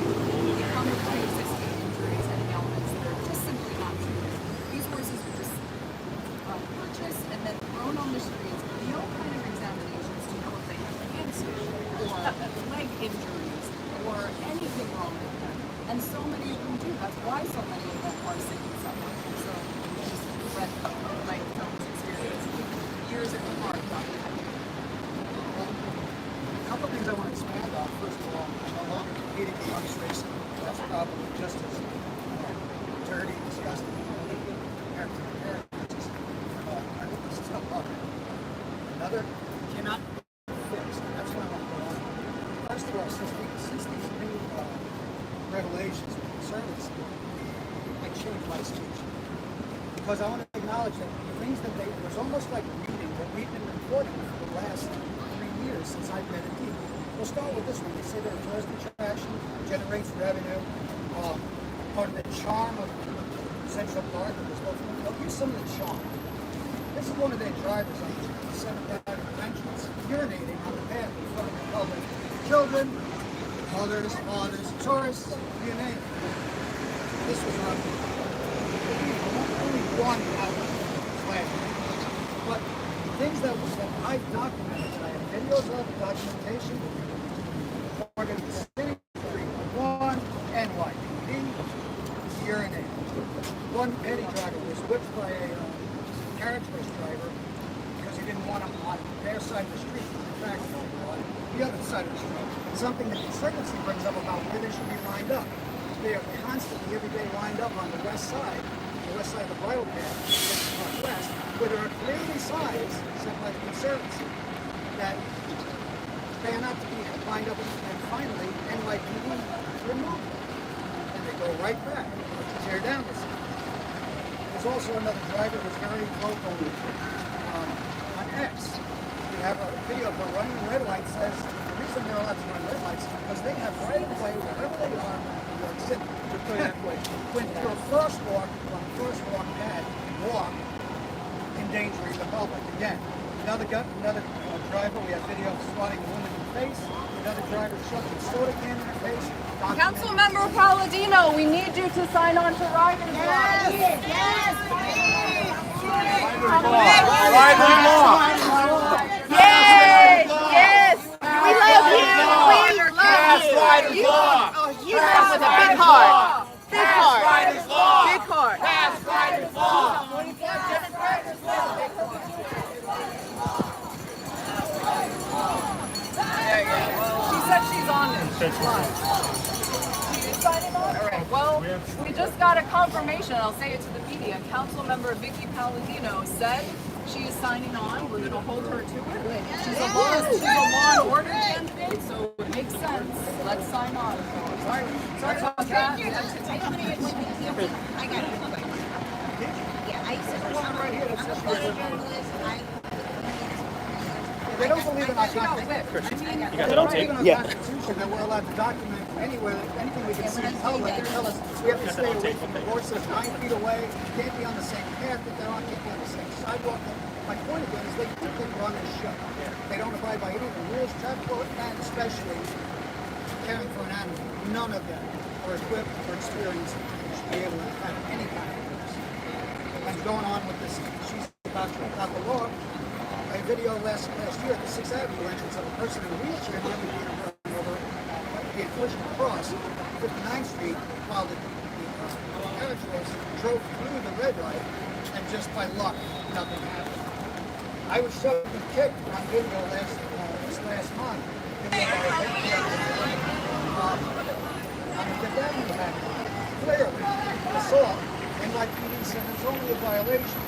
Speaker 2: They come with pre-existing injuries and ailments that are just simply not treated. These horses are just purchased and then thrown on the streets with no kind of examinations to know if they have cancer or leg injuries or anything wrong with them. And so many of them do. That's why so many of them are sick and suffering. So just read my own experience years at the park.
Speaker 3: A couple things I want to expand on. First of all, I'm no longer competing in harness racing. That's probably just as dirty, disgusting, compared to the carriages. I think this is still up. Another cannot fix. That's what I want to go on. First of all, since these new revelations with conservatives, I changed my speech. Because I want to acknowledge that the things that it was almost like reading what we've been reporting for the last 3 years since I've been in TV. We'll start with this one. They say that tourist attraction generates revenue. Part of the charm of Central Park is they'll use some of the charm. This is one of their drivers on the 7th Avenue entrance, urinating on the path in front of the public. Children, mothers, fathers, tourists, you name it. This was on only one outlet flag. But things that I've documented, that I have videos of, documentation, are going to be sitting 311, NYPD, urinating. One petty driver was whipped by a carriage horse driver because he didn't want him on their side of the street. In fact, on the other side of the street. Something that conservancy brings up about where they should be lined up. They are constantly, every day, lined up on the west side of the bridle path, west, where there are clearly signs set by the conservancy that they are not to be lined up, and finally, NYPD removed them. And they go right back to tear down the sign. There's also another driver who's very vocal on X. You have a video of her running red light, says the reason they're allowed to run red lights is because they have right of way wherever they are in New York City. To put it that way. When your crosswalk pad walk, endangering the public. Again, another driver, we have video of swatting a woman in the face. Another driver shoving a soda can in her face.
Speaker 2: Councilmember Palladino, we need you to sign on to Ryder's Law.
Speaker 6: Yes,
Speaker 2: Yay! Yes!
Speaker 6: we love you. We love you. You have with a big heart. Big heart. Big heart.
Speaker 2: She said she's on it. She is signing on? All right. Well, we just got a confirmation. I'll say it to the media. Councilmember Vicky Palladino said she is signing on. We're going to hold her to it. She's a law and order candidate, so it makes sense. Let's sign on. Sorry about that.
Speaker 6: I got it. Yeah, I used to work right here. I'm a photojournalist.
Speaker 3: They don't believe in our Constitution. They don't believe in our
Speaker 1: Yeah.
Speaker 3: Constitution that we're allowed to document anywhere, anything we can see in public. They tell us we have to stay away from the horses 9 feet away, can't be on the same path that they're on, can't be on the same sidewalk. My point again is they think they run the show. They don't abide by any of the rules, traffic law, and especially caring for an animal. None of them are equipped or experienced to be able to have any kind of horse. And going on with this, she's about the law. A video last year at the 6th Avenue entrance of a person in a wheelchair nearly being run over the collision across 59th Street while the carriage horse drove through the red light, and just by luck, nothing happened. I was shoved and kicked on video last month. On the Fifth Avenue back, clearly assault, and like PD said, there's only a violation.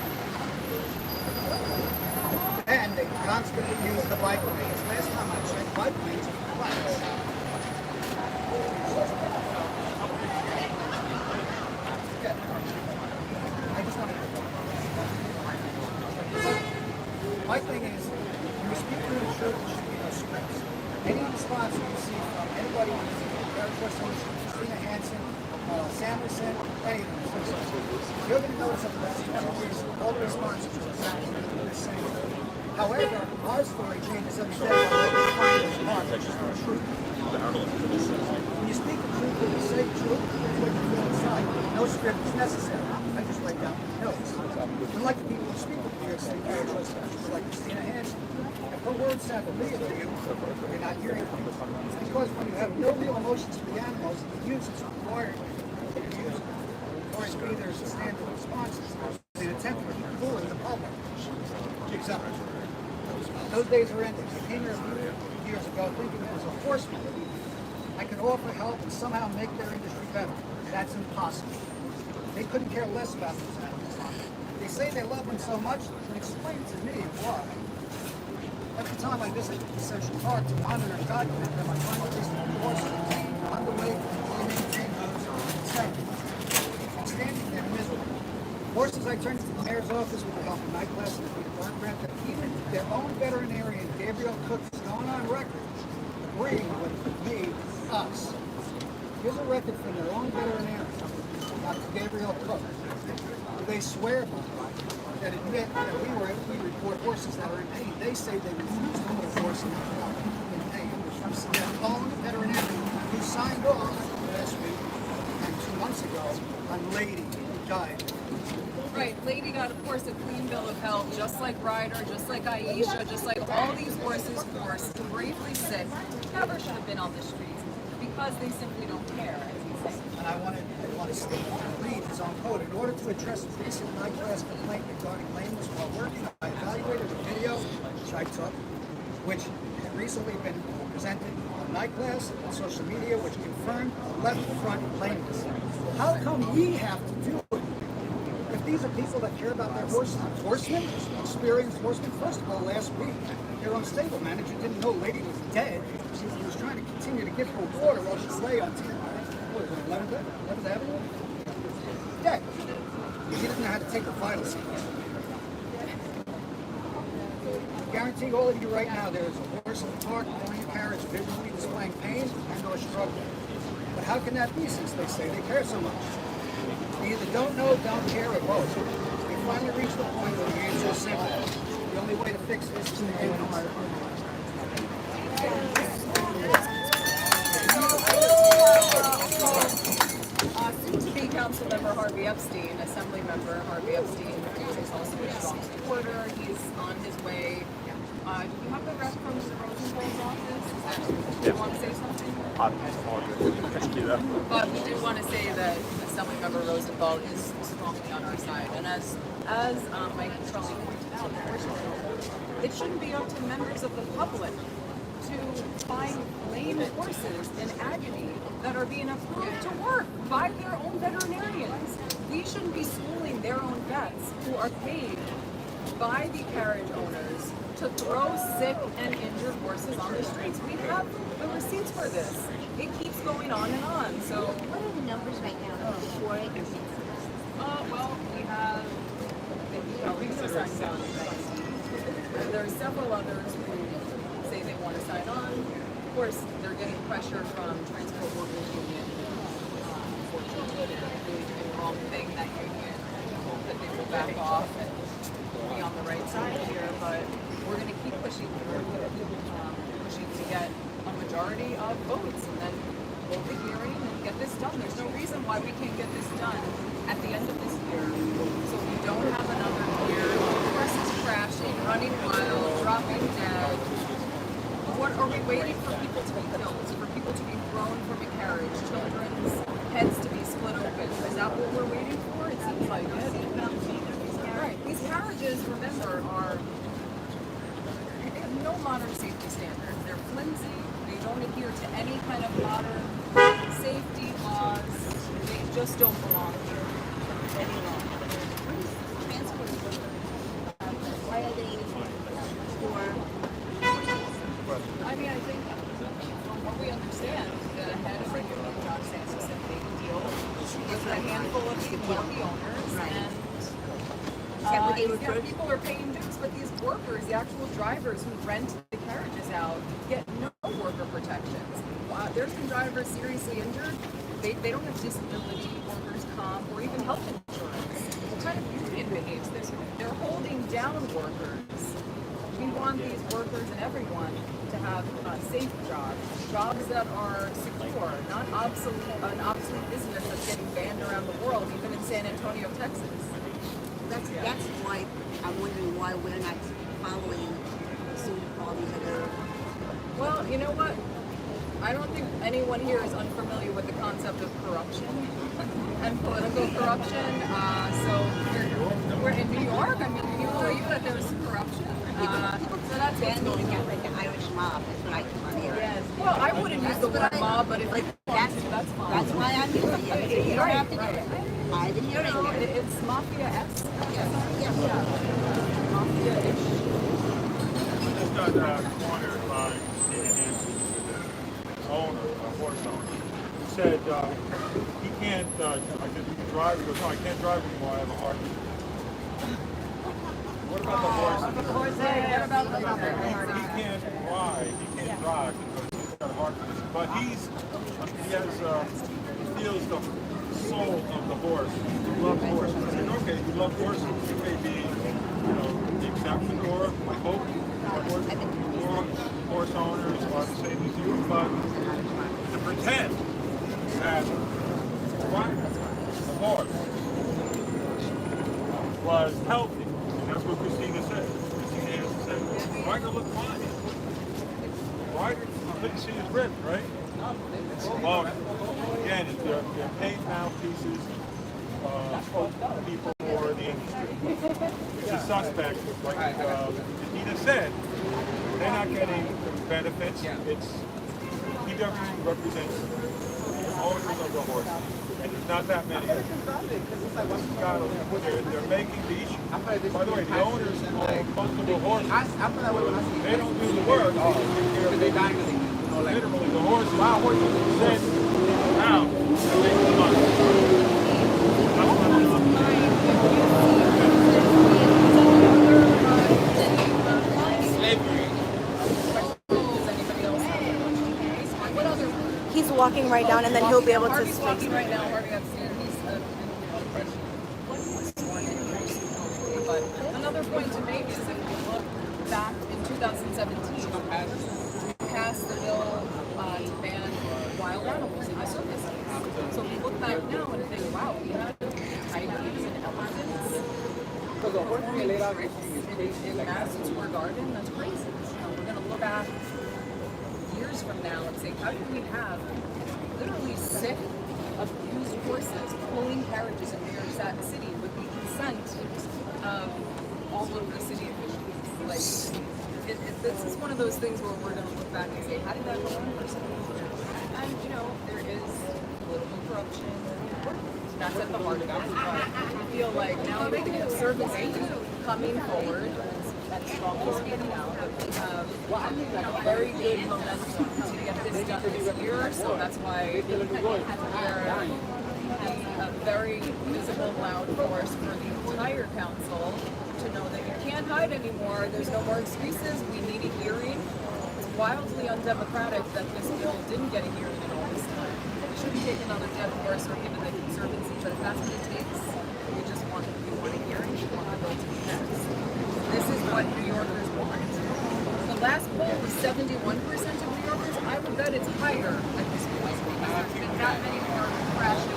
Speaker 3: And they constantly use the bike lanes. Last time I checked, bike lanes are flat. Yeah. I just want to. My thing is, when we speak through the church, there should be no scripts. Any response you see from anybody on this Eric Christopherleonjohnson, Christina Hansen, Sanderson, any of them, you're going to notice that the last 20 years, all the responses are exactly the same. However, our story changes every day by what we find as part, which is the truth. When you speak the truth, when you say the truth, it's what you feel inside. No script is necessary. I just write down notes. Unlike the people who speak with the New York City Carriage Horse, like Christina Hansen, if her words sound familiar to you, you're not hearing them. It's because when you have no real emotions for the animals, the use is required. Or to be there's a standard response. They attempt to keep fooling the public. Example. Those days are ending. I came here a few years ago thinking it was a horseman. I could offer help and somehow make their industry better. That's impossible. They couldn't care less about these animals. They say they love them so much, and explain to me why. Every time I visit the Central Park to monitor and document them, I find at least one horse underweight, poorly maintained, etc. I'm standing there miserable. Horses I turned to the mayor's office with the help of night class and the burn grant that even their own veterinarian, Gabriel Cook, is going on record agreeing with me, us. Here's a record from their own veterinarian, Dr. Gabriel Cook. They swear by that admit that we report horses that are in pain. They say they refuse to put a horse in pain. Their own veterinarian who signed off last week and 2 months ago on Lady who died.
Speaker 2: Right, Lady got, of course, a clean bill of health, just like Ryder, just like Aisha, just like all these horses who are bravely sick, never should have been on the streets because they simply don't care, as you say.
Speaker 3: And I want to state and read his own quote. In order to address the recent night class complaint regarding lameness while working, I evaluated a video which I took, which had recently been presented on night class and social media, which confirmed left front lameness. How come we have to do it? If these are people that care about their horses, horsemen, experienced horsemen, first of all, last week, their own stable manager didn't know Lady was dead. He was trying to continue to give her water while she lay on 11th Avenue? Dead. He didn't know how to take the vital signs. I guarantee all of you right now there is a horse in the park pulling a carriage visually displaying pain and or struggle. But how can that be since they say they care so much? They either don't know, don't care, or both. We finally reached the point where the answer is simple. The only way to fix this is to end it.
Speaker 2: Soon-to-be council member Harvey Epstein, Assembly member Harvey Epstein, is also a strong supporter. He's on his way. Do you have the rep from the Rosenwald's office? Do you want to say something? But we do want to say that Assemblymember Rosenwald is strongly on our side. And as Mike Petrelli pointed out, it shouldn't be up to members of the public to find lame horses in agony that are being approved to work by their own veterinarians. We shouldn't be schooling their own vets who are paid by the carriage owners to throw sick and injured horses on the streets. We have the receipts for this. It keeps going on and on. So
Speaker 6: What are the numbers right now before it?
Speaker 2: well, we have we can assign down. There are several others who want to sign on. Of course, they're getting pressure from Transport Workers Union, unfortunately, they're really doing the wrong thing, that union. I hope that they will back off and be on the right side here, but we're going to keep pushing through, pushing to get a majority of votes, and then hold the hearing and get this done. There's no reason why we can't get this done at the end of this year, so we don't have another year of horses crashing, running wild, dropping dead. What are we waiting for? People to be killed, for people to be thrown from a carriage, children's heads to be split open? Is that what we're waiting for? It seems like it. Right. These carriages, remember, they have no modern safety standards. They're flimsy. They don't adhere to any kind of modern safety laws. They just don't belong here any longer.
Speaker 6: Why are they for?
Speaker 2: I mean, I think from what we understand, the head of regulation, John Sanchez, said they deal with a handful of the wealthy owners, and people are paying dues, but these workers, the actual drivers who rent the carriages out, get no worker protections. There's been drivers seriously injured. They don't have disability, workers' comp, or even health insurance. What kind of union behaves this way? They're holding down workers. We want these workers and everyone to have safe jobs that are secure, not an obsolete business that's getting banned around the world, even in San Antonio, Texas.
Speaker 6: That's why I'm wondering why we're not following suit all these other.
Speaker 2: Well, you know what? I don't think anyone here is unfamiliar with the concept of corruption and political corruption. So we're in New York. I mean, you know that there's corruption. So that's what's going on.
Speaker 6: Like the Irish mob. That's what I can hear.
Speaker 2: Yes. Well, I wouldn't use the word mob, but if you want to, that's fine.
Speaker 6: That's why I'm using it. You don't have to do it. I've been hearing it.
Speaker 2: It's mafia-esque.
Speaker 6: Yeah.
Speaker 2: Mafia-ish.
Speaker 7: I just got cornered by the owner, a horse owner. He said he can't, I said, you can drive? He goes, no, I can't drive anymore, I have a heart disease. What about the horse?
Speaker 2: What about the
Speaker 7: He can't ride, he can't drive because he's got a heart disease. But he feels the soul of the horse. He loves horses. I said, okay, you love horses, you may be, the exception, or I hope more horse owners are the same as you, but to pretend that the horse was healthy, and that's what Christina said. Christina said, Ryder looked fine. Ryder, I couldn't see his ribs, right? Well, again, they're paid mouthpieces of people for the industry. It's a suspect, like Christina said, they're not getting benefits. He represents the owners of the horse, and there's not that many. They're making these. By the way, the owners of most of the horses, they don't do the work. They take care of literally the horses. Wow, horses sent out to make the money.
Speaker 9: He's walking right down, and then he'll be able to
Speaker 2: Harvey's
Speaker 9: speak.
Speaker 2: walking right now. Harvey, I've seen But another point to make is if we look back in 2017, we passed the bill to ban wild animals in the circuses. So we look back now and think, wow, we have tigers and elephants in Madison Square Garden. That's crazy. We're going to look back years from now and say, how did we have literally sick, abused horses pulling carriages in New York City with the consent of all of the city officials? Like, this is one of those things where we're going to look back and say, how did that go on for so long? And, there is political corruption. That's at the heart of it. But I feel like now with the conservancy coming forward and strongly speaking out, we have very good momentum to get this done this year. So that's why we're a very visible, loud force for the entire council to know that you can't hide anymore. There's no more excuses. We need a hearing. wildly undemocratic that this bill didn't get a hearing in all this time. We shouldn't take another dead horse or given the Conservancy, but if that's what it takes, we want a hearing, we want the bill to be passed. This is what New Yorkers want. The last poll was 71% of New Yorkers. I would bet it's higher at this point because there's been that many car crashes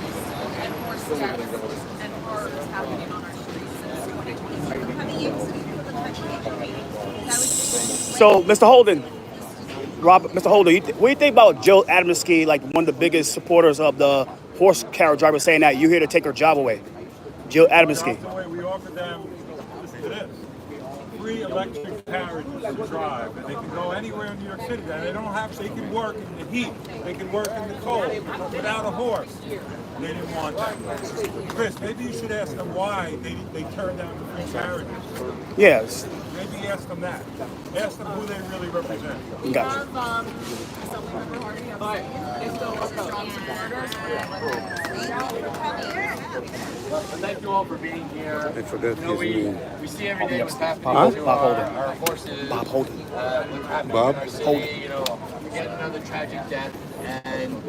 Speaker 2: and horse deaths and horrors happening on our streets since 2020.
Speaker 1: So, Mr. Holden, Mr. Holden, what do you think about Jill Adamski, like one of the biggest supporters of the horse carriage driver, saying that you're here to take her job away? Jill Adamski.
Speaker 7: The way we offer them, listen to this, free electric carriages to drive, and they can go anywhere in New York City. And they can work in the heat, they can work in the cold without a horse. They didn't want that. Chris, maybe you should ask them why they turned down the free carriages.
Speaker 1: Yes.
Speaker 7: Maybe ask them that. Ask them who they really represent.
Speaker 1: Gotcha.
Speaker 10: Thank you all for being here.
Speaker 1: I forgot
Speaker 10: You know, we see every day what's happening to
Speaker 1: Bob Holden.
Speaker 10: our horses.
Speaker 1: Bob Holden.
Speaker 10: What's happening in our city. You know, we get another tragic death, and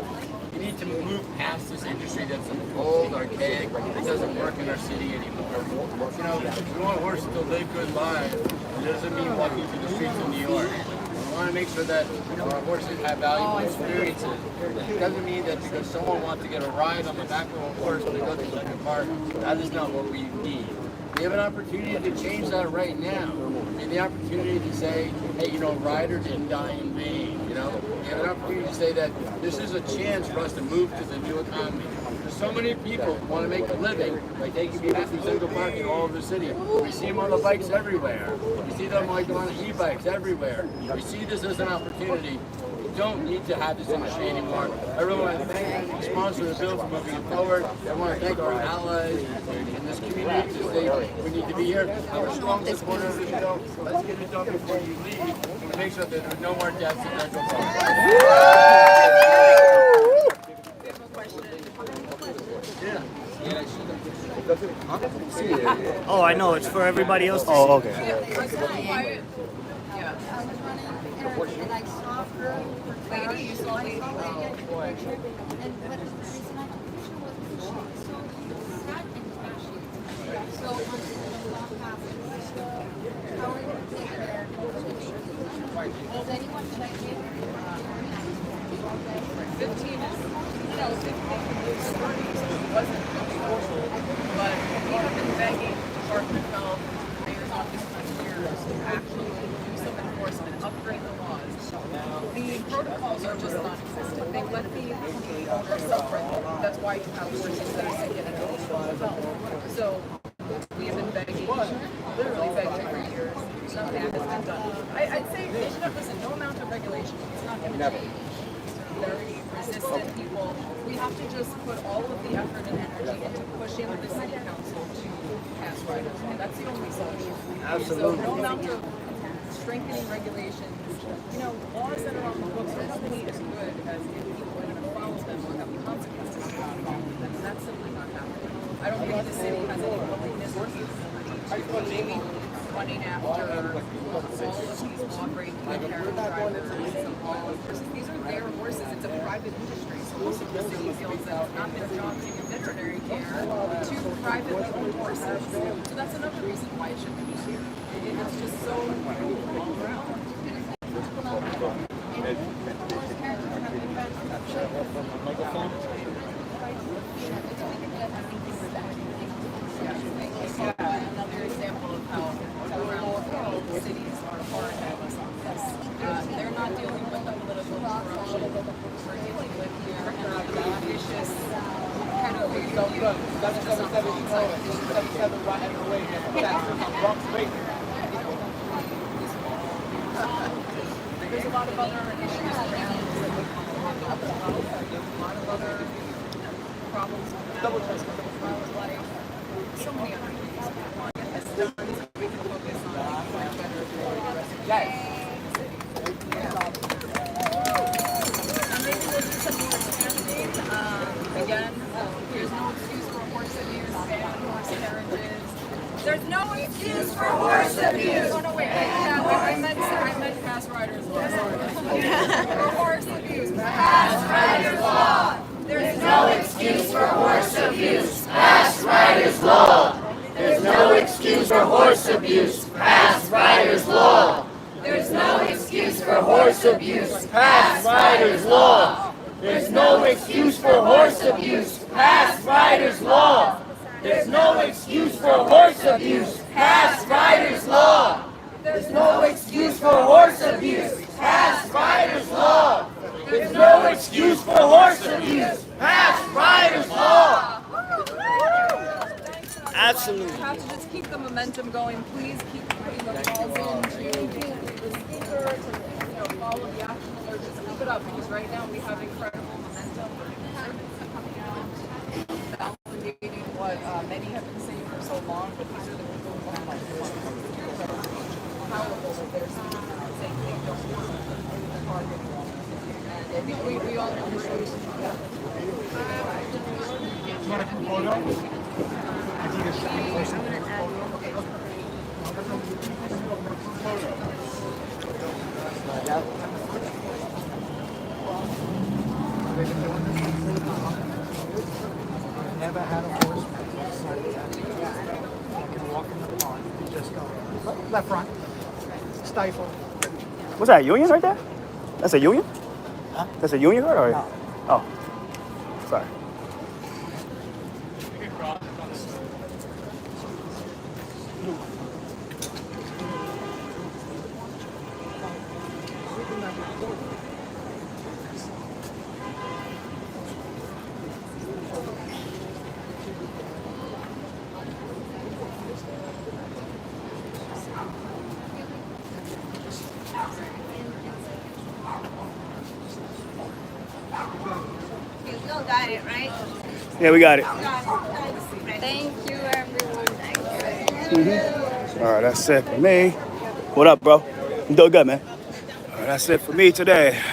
Speaker 10: we need to move past this industry that's old, archaic, it doesn't work in our city anymore. You know, we want horses to live good lives. It doesn't mean walking through the streets of New York. We want to make sure that our horses have valuable experiences. It doesn't mean that because someone wants to get a ride on the back of a horse when they go to the park, that is not what we need. We have an opportunity to change that right now. We have the opportunity to say, hey, you know, rider didn't die in vain. You know, we have an opportunity to say that this is a chance for us to move to the new economy. So many people want to make a living by taking people from Central Park and all over the city. We see them on the bikes everywhere. We see them like on e-bikes everywhere. We see this as an opportunity. We don't need to have this industry anymore. I really want to thank the sponsor of the bill for moving it forward. I want to thank our allies in this community to say we need to be here. I'm a strong supporter of this bill. Let's get it done before you leave and make sure that there are no more deaths in Central Park.
Speaker 11: Oh, I know. It's for everybody else to see.
Speaker 1: Oh, okay.
Speaker 2: Lady, you saw Lady.
Speaker 12: Oh, boy. And but the reason I took the picture was because she was so sad and trashy. So on the long path, how are you going to take care of anyone check it?
Speaker 2: 15 is, you know, 15 wasn't but we have been begging Department of Health, mayor's office for years to actually do some enforcement, upgrade the laws. The protocols are just non-existent. They let the owner suffer. That's why you have horses that are sick and health. So we have been begging, literally begging for years. Nothing has been done. I'd say, listen, no amount of regulation. It's not going to change. Very resistant people. We have to just put all of the effort and energy into pushing the city council to pass riders. And that's the only solution.
Speaker 11: Absolutely.
Speaker 2: So no amount of strengthening regulations. You know, laws that are on the books are only as good as if people are going to follow them or have consequences for not following them. And that's simply not happening. I don't think the city has any willingness to keep running after all of these law-breaking carriage drivers and all of horses. These are their horses. It's a private industry. So most of the city feels that it's not their job to give veterinary care to privately owned horses. So that's another reason why it shouldn't be here. It's just so all around. Another example of how around the world cities are hard at this. They're not dealing with the political corruption we're dealing with here, and the vicious kind of there's a lot of other issues around a lot of other problems with like so many other things. As done, so we can focus on making better for the rest of the day. And maybe we'll do some more expanding. Again, there's no excuse for horse abuse and horse carriages. There's no excuse for horse abuse. Oh, no, wait. I meant pass riders law. For horse abuse. Pass riders law. There's no excuse for horse abuse. Pass riders law.
Speaker 6: There's no excuse for horse abuse. Pass riders law. There's no excuse for horse abuse. Pass riders law. There's no excuse for horse abuse. Pass riders law. There's no excuse for horse abuse. Pass riders law. There's no excuse for horse abuse. Pass riders law. There's no excuse for horse abuse. Pass riders law.
Speaker 11: Absolutely.
Speaker 2: You have to just keep the momentum going. Please keep putting the calls in to the speaker to follow the action alert. Just keep it up because right now we have incredible momentum. Validating what many have been saying for so long, but these are the people who are like powerful that they're saying they don't want the target. And I think we all appreciate it.
Speaker 7: You want to come photo?
Speaker 3: Never had a horse you can walk in the pond and just go left front, stifle.
Speaker 1: What's that, Union right there? That's a Union?
Speaker 3: Huh?
Speaker 1: That's a Union card? Or?
Speaker 3: No.
Speaker 1: Oh, sorry.
Speaker 9: You still got it, right?
Speaker 1: Yeah, we got it.
Speaker 9: Thank you, everyone. Thank you.
Speaker 1: All right, that's it for me. What up, bro? I'm doing good, man. All right, that's it for me today.